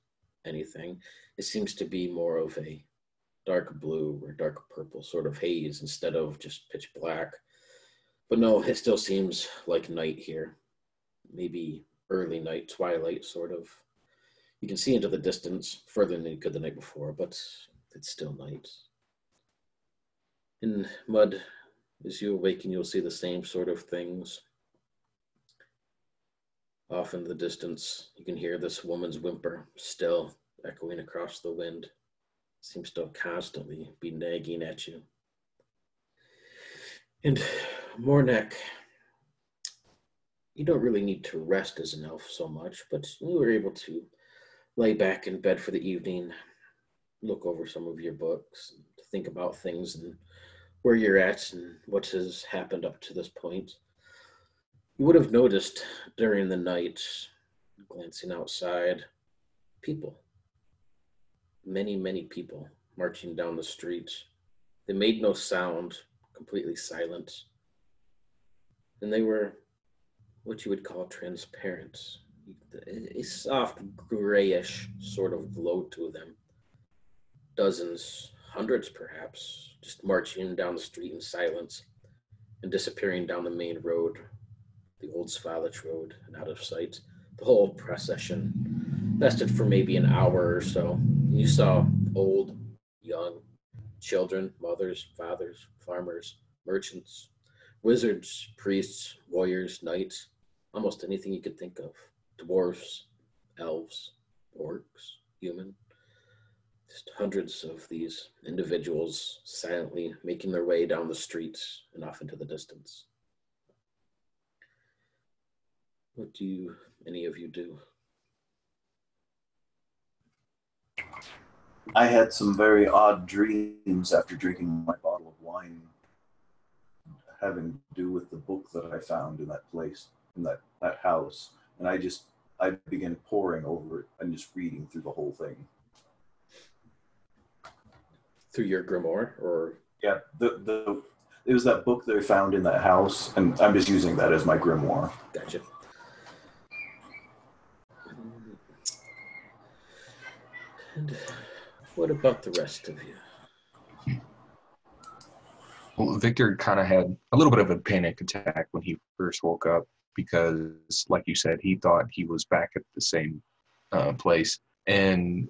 anything. It seems to be more of a dark blue or dark purple sort of haze instead of just pitch black. But no, it still seems like night here. Maybe early night, twilight, sort of. You can see into the distance further than you could the night before, but it's still night. In Mud, as you awaken, you'll see the same sort of things. Off in the distance, you can hear this woman's whimper still echoing across the wind. Seems to constantly be nagging at you. And Mornek, you don't really need to rest as an elf so much, but you were able to lay back in bed for the evening, look over some of your books, and think about things and where you're at and what has happened up to this point. You would have noticed during the night, glancing outside, people. Many, many people marching down the street. They made no sound, completely silent. And they were what you would call transparent. A soft, grayish sort of glow to them. Dozens, hundreds perhaps, just marching down the street in silence and disappearing down the main road, the old Svalich road, and out of sight. The whole procession lasted for maybe an hour or so. And you saw old, young, children, mothers, fathers, farmers, merchants, wizards, priests, warriors, knights, almost anything you could think of. Dwarfs, elves, orcs, human. Just hundreds of these individuals silently making their way down the streets and off into the distance. What do any of you do? I had some very odd dreams after drinking my bottle of wine having to do with the book that I found in that place, in that house. And I began poring over it and just reading through the whole thing. Through your grimoire, or? Yeah, it was that book that I found in that house, and I'm just using that as my grimoire. Gotcha. And what about the rest of you? Well, Victor kind of had a little bit of a panic attack when he first woke up because, like you said, he thought he was back at the same place. And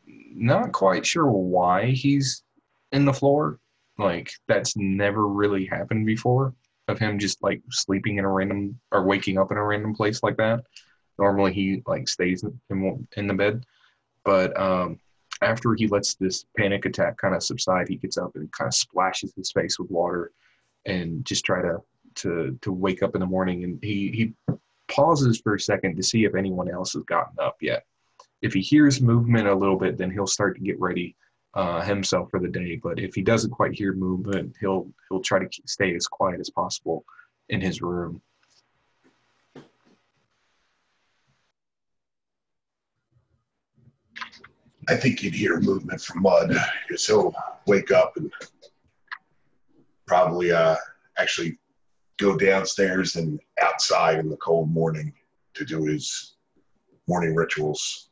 not quite sure why he's in the floor. Like, that's never really happened before, of him just, like, sleeping in a random, or waking up in a random place like that. Normally he, like, stays in the bed. But after he lets this panic attack kind of subside, he gets up and kind of splashes his face with water and just try to wake up in the morning. And he pauses for a second to see if anyone else has gotten up yet. If he hears movement a little bit, then he'll start to get ready himself for the day. But if he doesn't quite hear movement, he'll try to stay as quiet as possible in his room. I think you'd hear movement from Mud, because he'll wake up and probably actually go downstairs and outside in the cold morning to do his morning rituals.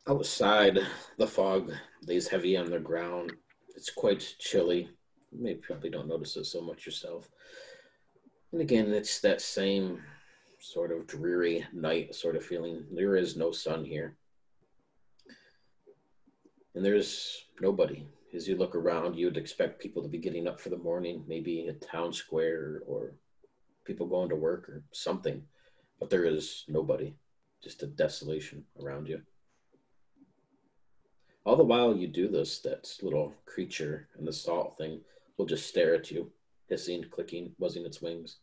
Outside, the fog lays heavy on the ground. It's quite chilly. You probably don't notice it so much yourself. And again, it's that same sort of dreary night sort of feeling. There is no sun here. And there's nobody. As you look around, you would expect people to be getting up for the morning, maybe a town square or people going to work or something. But there is nobody, just a desolation around you. All the while you do this, that little creature in the salt thing will just stare at you, hissing, clicking, buzzing its wings.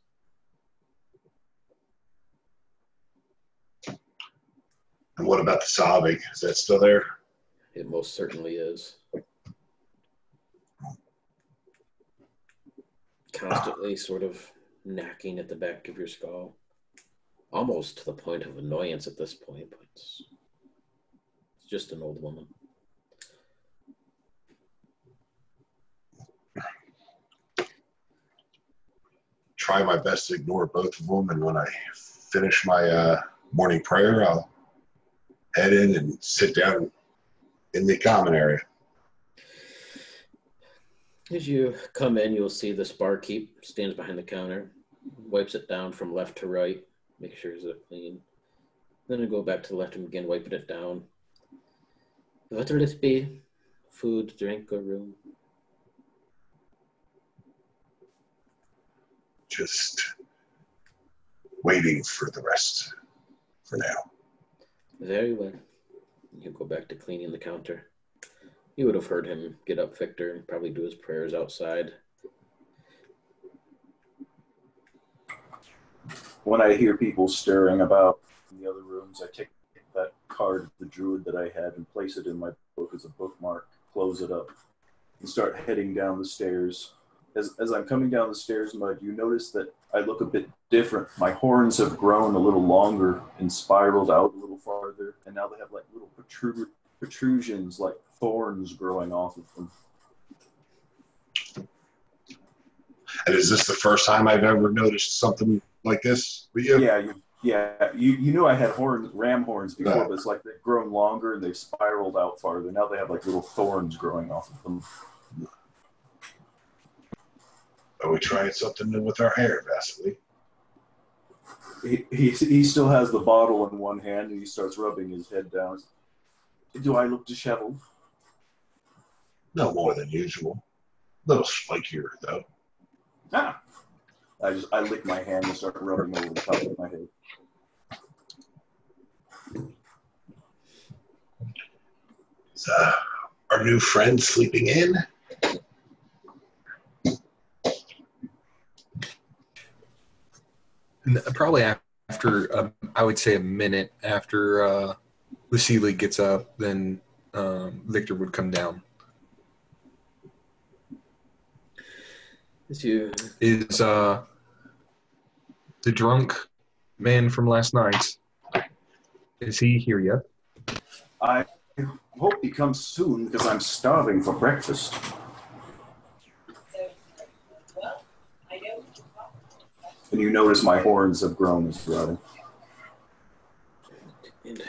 And what about the sobbing? Is that still there? It most certainly is. Constantly sort of knocking at the back of your skull. Almost to the point of annoyance at this point, but it's just an old woman. Try my best to ignore both of them, and when I finish my morning prayer, I'll head in and sit down in the common area. As you come in, you'll see this barkeep stands behind the counter, wipes it down from left to right, make sure it's clean. Then I go back to the left and begin wiping it down. What will it be? Food, drink, or room? Just waiting for the rest for now. Very well. You go back to cleaning the counter. You would have heard him get up, Victor, and probably do his prayers outside. When I hear people stirring about in the other rooms, I take that card of the druid that I had and place it in my book as a bookmark, close it up, and start heading down the stairs. As I'm coming down the stairs, Mud, you notice that I look a bit different. My horns have grown a little longer and spiraled out a little farther, and now they have like little protrusions, like thorns growing off of them. And is this the first time I've ever noticed something like this with you? Yeah. You knew I had ram horns before, No. but it's like they've grown longer and they've spiraled out farther. Now they have like little thorns growing off of them. Are we trying something new with our hair, Vasily? He still has the bottle in one hand and he starts rubbing his head down. Do I look disheveled? No more than usual. A little spikier, though. I lick my hand and start rubbing over the top of my head. Is our new friend sleeping in? Probably after, I would say a minute after Vasily gets up, then Victor would come down. Is the drunk man from last night, is he here yet? I hope he comes soon because I'm starving for breakfast. And you notice my horns have grown as well. And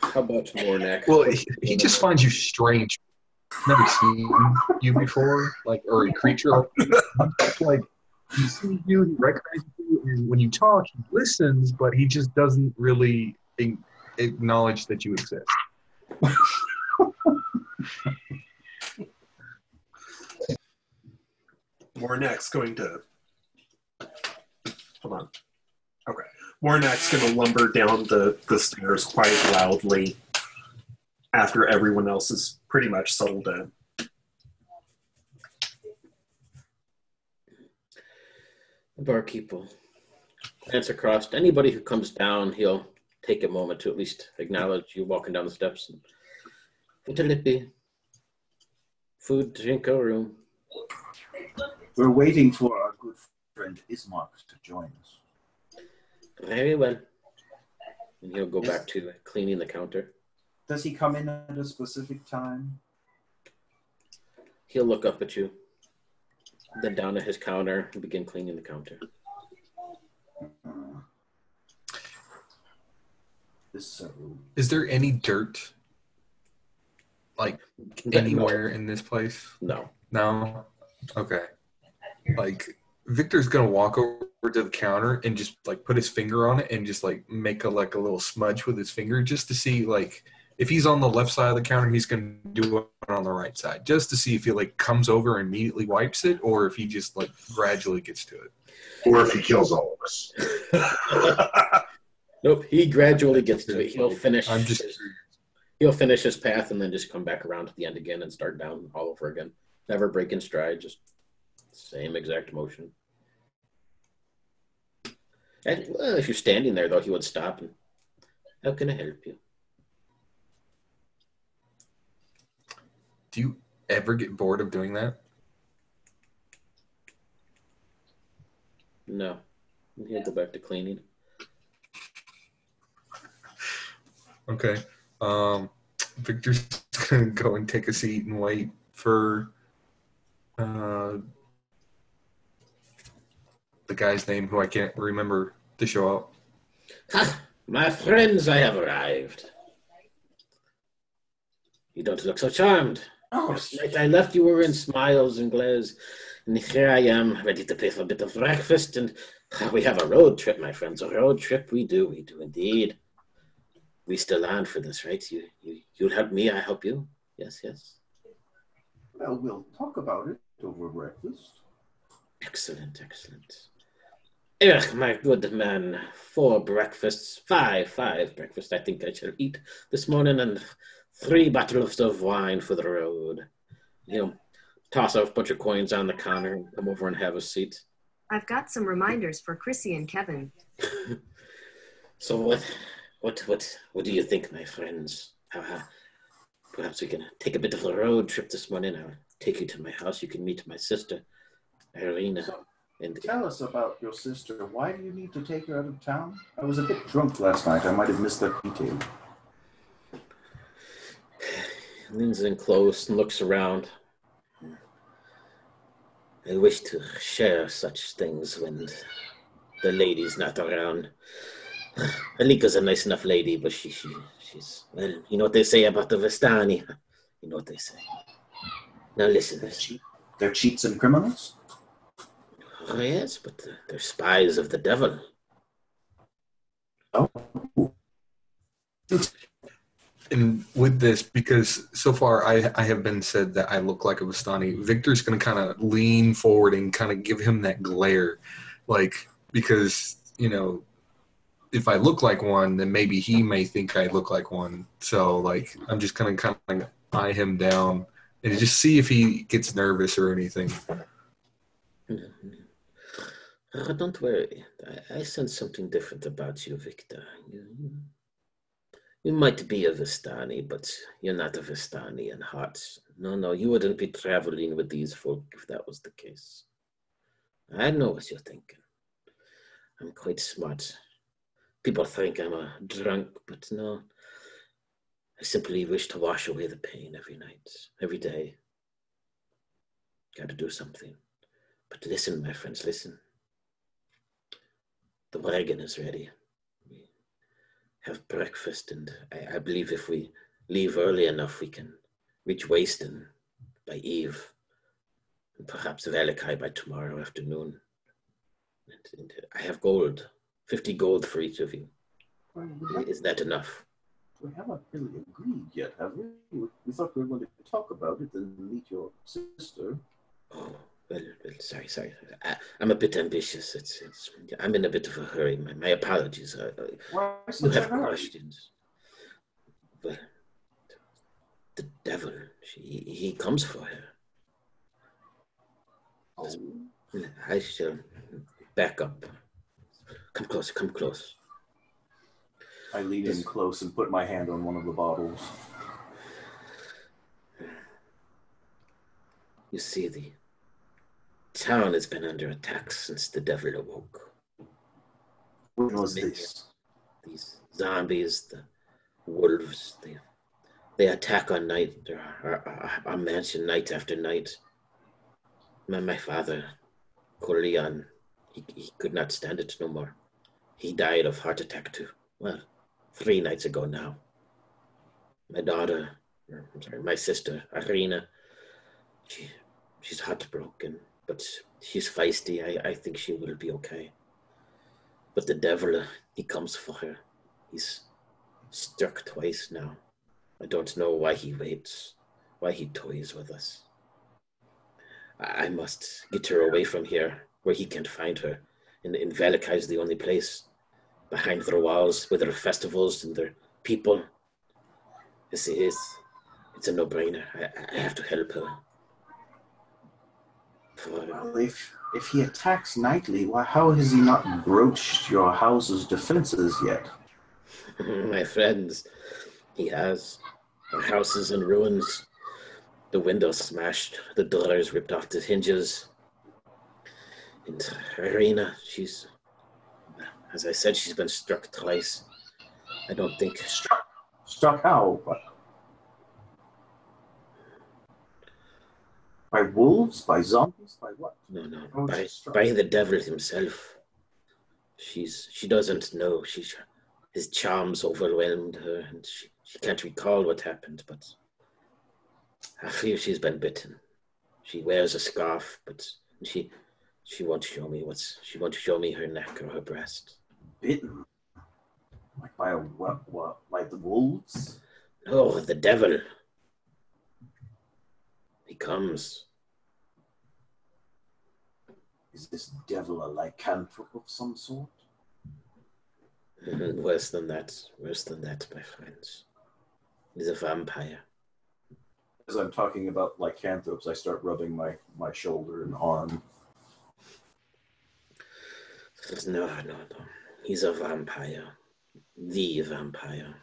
how about Mornak? Well, he just finds you strange. Never seen you before, like, or a creature like he sees you, he recognizes you, and when you talk, he listens, but he just doesn't really acknowledge that you exist. Mornak's going to... Hold on. Okay. Mornak's going to lumber down the stairs quite loudly after everyone else is pretty much settled in. The barkeep will glance across to anybody who comes down. He'll take a moment to at least acknowledge you walking down the steps. What will it be? Food, drink, or room? We're waiting for our good friend Ismark to join us. Very well. And he'll go back to cleaning the counter. Does he come in at a specific time? He'll look up at you, then down at his counter and begin cleaning the counter. Is there any dirt, like, anywhere in this place? No. No? Okay. Like, Victor's going to walk over to the counter and just, like, put his finger on it and just, like, make a little smudge with his finger just to see, like, if he's on the left side of the counter, he's going to do it on the right side, just to see if he, like, comes over and immediately wipes it, or if he just, like, gradually gets to it. Or if he kills all of us. Nope, he gradually gets to it. He'll finish. I'm just He'll finish his path and then just come back around to the end again and start down all over again. Never break in stride, just same exact motion. And, well, if you're standing there, though, he would stop and, how can I help you? Do you ever get bored of doing that? No. He'll go back to cleaning. Okay. Victor's gonna go and take a seat and wait for the guy's name, who I can't remember, to show up. Ha! My friends, I have arrived. You don't look so charmed. Oh, Last night I left, you were in smiles and glares, and here I am, ready to pay for a bit of breakfast, and we have a road trip, my friends. A road trip, we do indeed. We still on for this, right? You'll help me, I help you. Yes. well, we'll talk about it over breakfast. Excellent. Ugh, my good man, 4 breakfasts, 5 breakfasts I think I shall eat this morning, and 3 bottles of wine for the road. Toss a bunch of coins on the counter and come over and have a seat. I've got some reminders for Chrissy and Kevin. So what do you think, my friends? Perhaps we can take a bit of a road trip this morning. I'll take you to my house. You can meet my sister, Irina. And Tell us about your sister. Why do you need to take her out of town? I was a bit drunk last night. I might have missed that detail. leans in close and looks around. I wish to share such things when the lady's not around. Alika's a nice enough lady, but she's, well, you know what they say about the Vistani. You know what they say. Now listen. They're cheats and criminals? Oh, yes, but they're spies of the devil. Oh. And with this, because so far I have been said that I look like a Vistani, Victor's going to kind of lean forward and kind of give him that glare. Like, because, you know, if I look like one, then maybe he may think I look like one. So, like, I'm just going to kind of eye him down and just see if he gets nervous or anything. Don't worry. I sense something different about you, Victor. You might be a Vistani, but you're not a Vistani in heart. No, you wouldn't be traveling with these folk if that was the case. I know what you're thinking. I'm quite smart. People think I'm a drunk, but no. I simply wish to wash away the pain every night, every day. Gotta do something. But listen, my friends, listen. The wagon is ready. We have breakfast, and I believe if we leave early enough, we can reach Waston by eve, and perhaps Velikai by tomorrow afternoon. And I have gold, 50 gold for each of you. Is that enough? We haven't really agreed yet, have we? We thought we were going to talk about it and meet your sister. Oh, well, sorry. I'm a bit ambitious. I'm in a bit of a hurry. My apologies. Why You such a have hurry? questions. But the devil, he comes for her. Oh. I shall back up. Come close. I lean in close and put my hand on one of the bottles. You see, the town has been under attack since the devil awoke. What was this? These zombies, the wolves, they attack on night, our mansion night after night. My father, Corleon, he could not stand it no more. He died of heart attack too. Well, 3 nights ago now. My sister, Irina, she's heartbroken, but she's feisty. I think she will be okay. But the devil, he comes for her. He's struck twice now. I don't know why he waits, why he toys with us. I must get her away from here, where he can't find her. And Velikai is the only place. Behind their walls, with their festivals and their people. Yes, it is. It's a no-brainer. I have to help her. Well, if he attacks nightly, why how has he not broached your house's defenses yet? My friends, he has. Our house is in ruins. The windows smashed. The doors ripped off the hinges. And Irina, as I said, she's been struck twice. I don't think... Struck how? By wolves? By zombies? By what? No, How was by she struck? the devil himself. She doesn't know. His charms overwhelmed her, and she can't recall what happened, but I fear she's been bitten. She wears a scarf, but she won't show me she won't show me her neck or her breast. Bitten? Like by what? By the wolves? Oh, the devil. He comes. Is this devil a lycanthrope of some sort? Worse than that, my friends. He's a vampire. As I'm talking about lycanthropes, I start rubbing my shoulder and arm. No. He's a vampire. The vampire.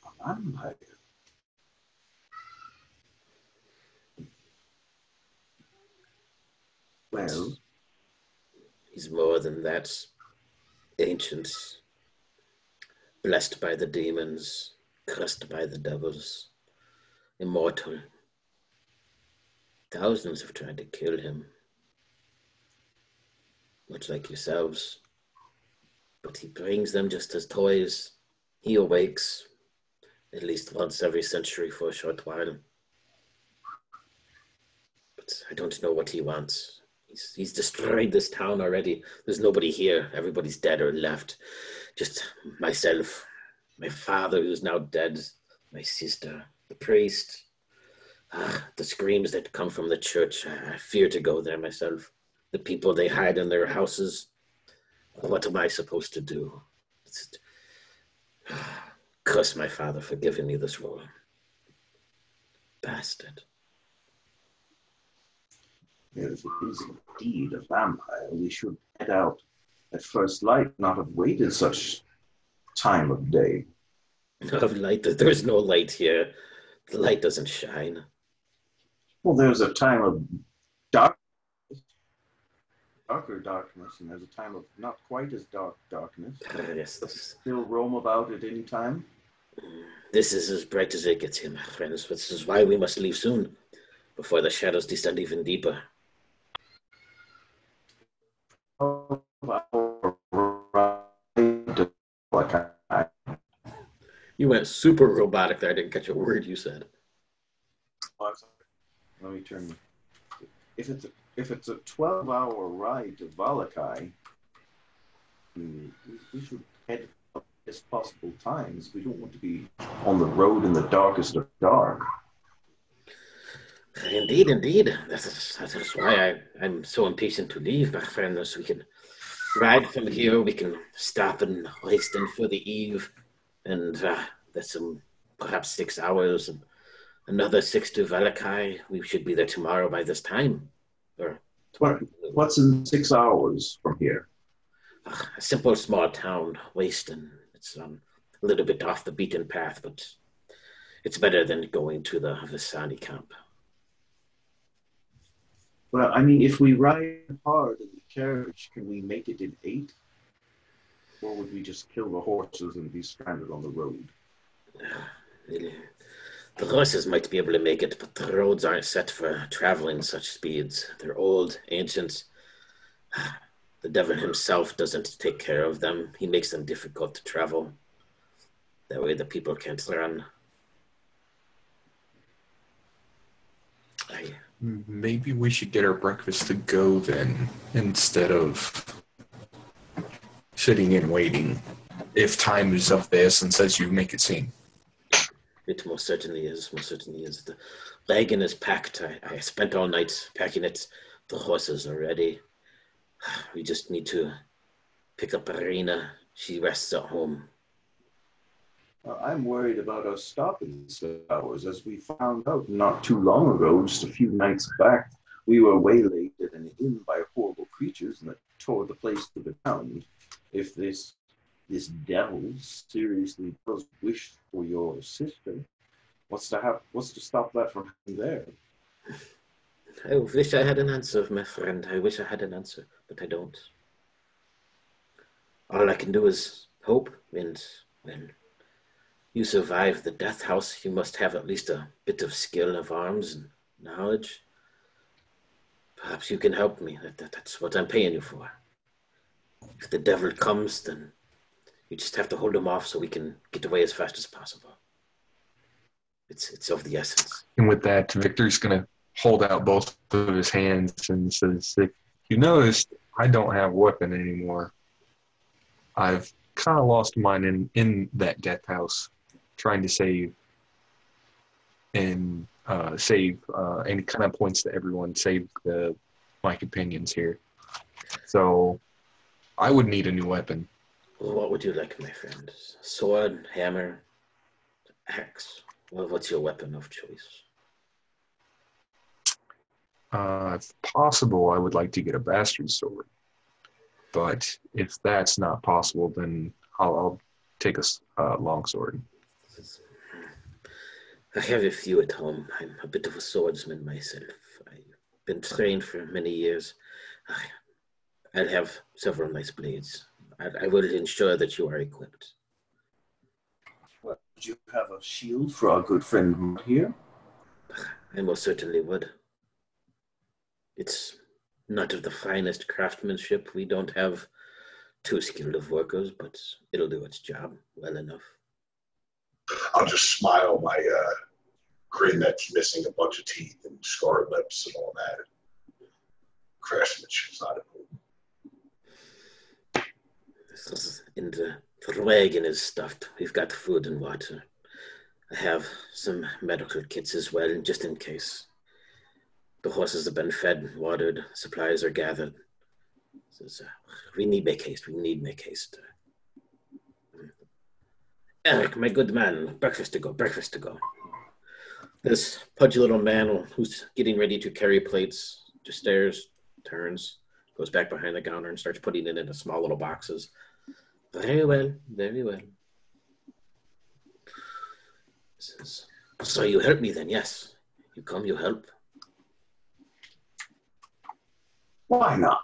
A vampire? Well, He's more than that. Ancient, blessed by the demons, cursed by the devils, immortal. Thousands have tried to kill him, much like yourselves. But he brings them just as toys. He awakes at least once every century for a short while. But I don't know what he wants. He's destroyed this town already. There's nobody here. Everybody's dead or left. Just myself, my father who's now dead, my sister, the priest. The screams that come from the church. I fear to go there myself. The people they hide in their houses. What am I supposed to do? Curse my father for giving me this role. Bastard. if it is indeed a vampire, we should head out at first light, not have waited such time of day. Of light, there's no light here. The light doesn't shine. Well, there's a time of darkness, darker darkness, and there's a time of not quite as dark darkness. Yes, Still roam about at any time. this is as bright as it gets here, my friends. This is why we must leave soon, before the shadows descend even deeper. You went super robotic there. I didn't catch a word you said. Let me turn. If it's a 12-hour ride to Valakai, we should head at as possible times. We don't want to be on the road in the darkest of dark. Indeed. That is why I'm so impatient to leave, my friends. We can ride from here. We can stop in Houston for the eve, and that's some perhaps 6 hours, and another 6 to Valakai. We should be there tomorrow by this time. Or What's in 6 hours from here? a simple small town, Waston. It's a little bit off the beaten path, but it's better than going to the Visani camp. Well, I mean, if we ride hard in the carriage, can we make it in 8? Or would we just kill the horses and be stranded on the road? The horses might be able to make it, but the roads aren't set for traveling such speeds. They're old, ancient. The devil himself doesn't take care of them. He makes them difficult to travel. That way the people can't run. Maybe we should get our breakfast to go then, instead of sitting and waiting. If time is of the essence, as you make it seem. It most certainly is. The wagon is packed. I spent all night packing it. The horses are ready. We just need to pick up Irina. She rests at home. I'm worried about us stopping hours. As we found out not too long ago, just a few nights back, we were waylaid at an inn by horrible creatures that tore the place to the ground. If this devil seriously does wish for your sister, what's to stop that from happening there? I wish I had an answer, my friend. I wish I had an answer, but I don't. All I can do is hope, and when you survive the death house, you must have at least a bit of skill of arms and knowledge. Perhaps you can help me. That's what I'm paying you for. If the devil comes, then you just have to hold him off so we can get away as fast as possible. It's of the essence. And with that, Victor's going to hold out both of his hands and says, if you noticed, I don't have a weapon anymore. I've kind of lost mine in that death house, trying to save and and he kind of points to everyone, save my companions here. So I would need a new weapon. Well, what would you like, my friend? Sword, hammer, axe? Well, what's your weapon of choice? If possible, I would like to get a bastard sword. But if that's not possible, then I'll take a longsword. I have a few at home. I'm a bit of a swordsman myself. I've been trained for many years. I'll have several nice blades. I will ensure that you are equipped. Well, would you have a shield for our good friend here? I most certainly would. It's not of the finest craftsmanship. We don't have too skilled of workers, but it'll do its job well enough. I'll just smile my grin that's missing a bunch of teeth and scarred lips and all that. Craftsmanship's not important. And the wagon is stuffed. We've got food and water. I have some medical kits as well, just in case. The horses have been fed, watered, supplies are gathered. We need make haste. We need make haste. Eric, my good man, breakfast to go, breakfast to go. This pudgy little man who's getting ready to carry plates just stares, turns, goes back behind the counter and starts putting it into small little boxes. Very well, very well. Says, so you help me then, yes. You come, you help. Why not?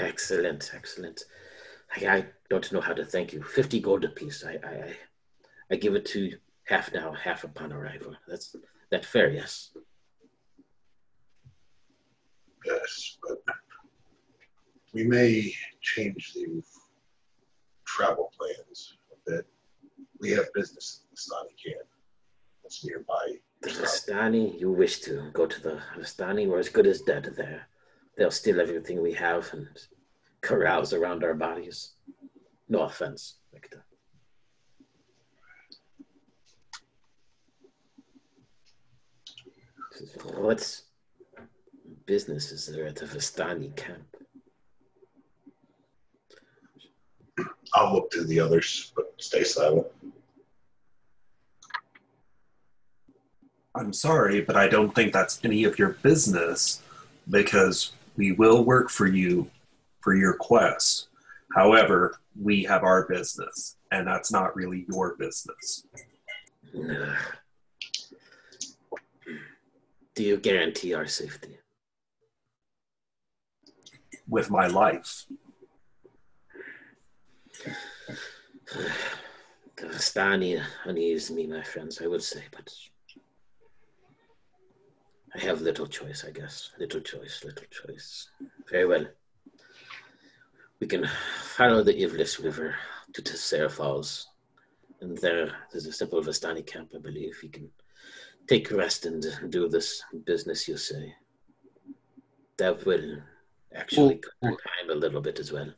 Excellent, excellent. I don't know how to thank you. 50 gold apiece. I give it to you half now, half upon arrival. That's fair, yes? Yes, but we may change the travel plans a bit. We have business in the Stani camp that's nearby. The Vistani, you wish to go to the Vistani, we're as good as dead there. They'll steal everything we have and carouse around our bodies. No offense, Victor. What business is there at the Vistani camp? I'll look to the others, but stay silent. I'm sorry, but I don't think that's any of your business because we will work for you for your quest. However, we have our business, and that's not really your business. Do you guarantee our safety? With my life. The Vistani unease me, my friends, I would say, but I have little choice, I guess. Little choice, little choice. Very well. We can follow the Ivlis River to Tessera Falls. And there's a simple Vistani camp, I believe. You can take rest and do this business, you say. That will actually cut your time a little bit as well.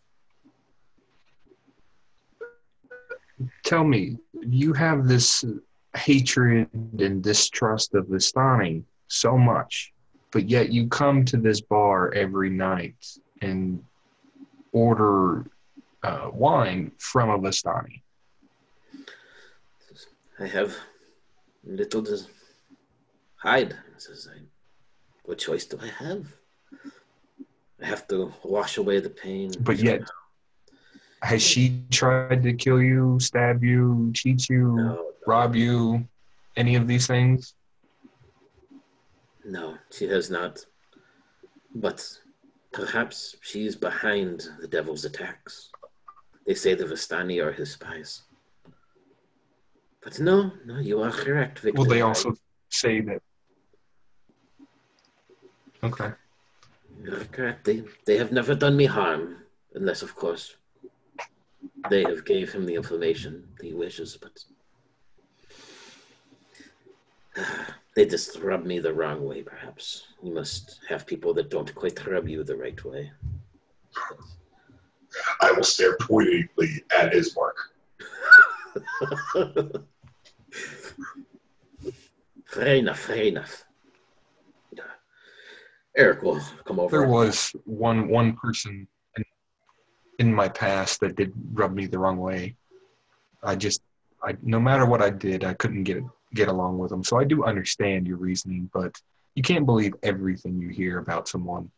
Tell me, you have this hatred and distrust of Vistani so much, but yet you come to this bar every night and order wine from a Vistani. I have little to hide. Says I. What choice do I have? I have to wash away the pain. But yet, has she tried to kill you, stab you, cheat you, rob you, any of these things? No, she has not. But perhaps she's behind the devil's attacks. They say the Vistani are his spies. But no, you are correct, Victor. Well, they also say that. Okay. You're correct. They have never done me harm, unless, of course, they have gave him the information he wishes, but they just rub me the wrong way, perhaps. You must have people that don't quite rub you the right way. I will stare pointedly at his mark. Fair enough. Eric will come over. There was one person in my past that did rub me the wrong way. I no matter what I did, I couldn't get along with them. So I do understand your reasoning, but you can't believe everything you hear about someone,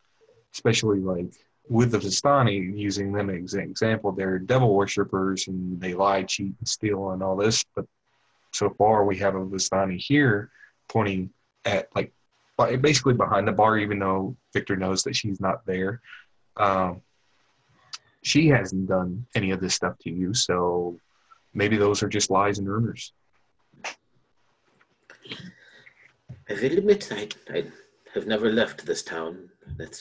especially like with the Vistani, using them as an example. They're devil worshippers and they lie, cheat, and steal and all this. But so far, we have a Vistani here pointing at like basically behind the bar, even though Victor knows that she's not there. She hasn't done any of this stuff to you, so maybe those are just lies and rumors. I will admit I have never left this town. That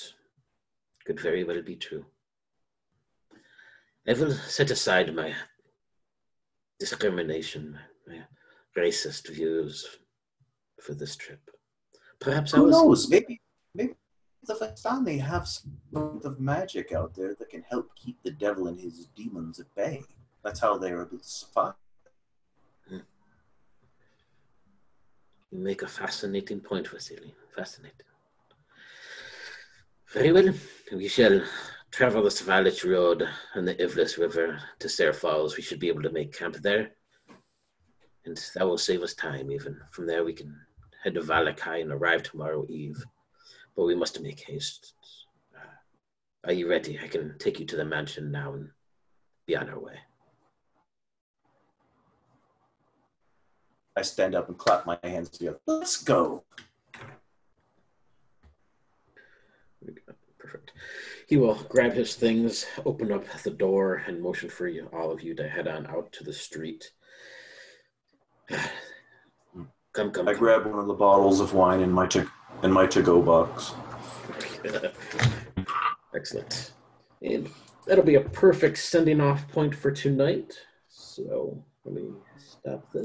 could very well be true. I will set aside my discrimination, my racist views for this trip. Perhaps Who knows? Maybe the Vistani have some sort of magic out there that can help keep the devil and his demons at bay. That's how they are able to survive. You make a fascinating point, Vasily. Fascinating. Very well. We shall travel the Svalich Road and the Ivlis River to Sayre Falls. We should be able to make camp there. And that will save us time. Even from there, we can head to Valakai and arrive tomorrow eve. But we must make haste. Are you ready? I can take you to the mansion now and be on our way. I stand up and clap my hands together. Let's go. Perfect. He will grab his things, open up the door, and motion for you, all of you, to head on out to the street. Come. I grab one of the bottles of wine in my to-go box. Excellent. And that'll be a perfect sending off point for tonight. So let me stop this.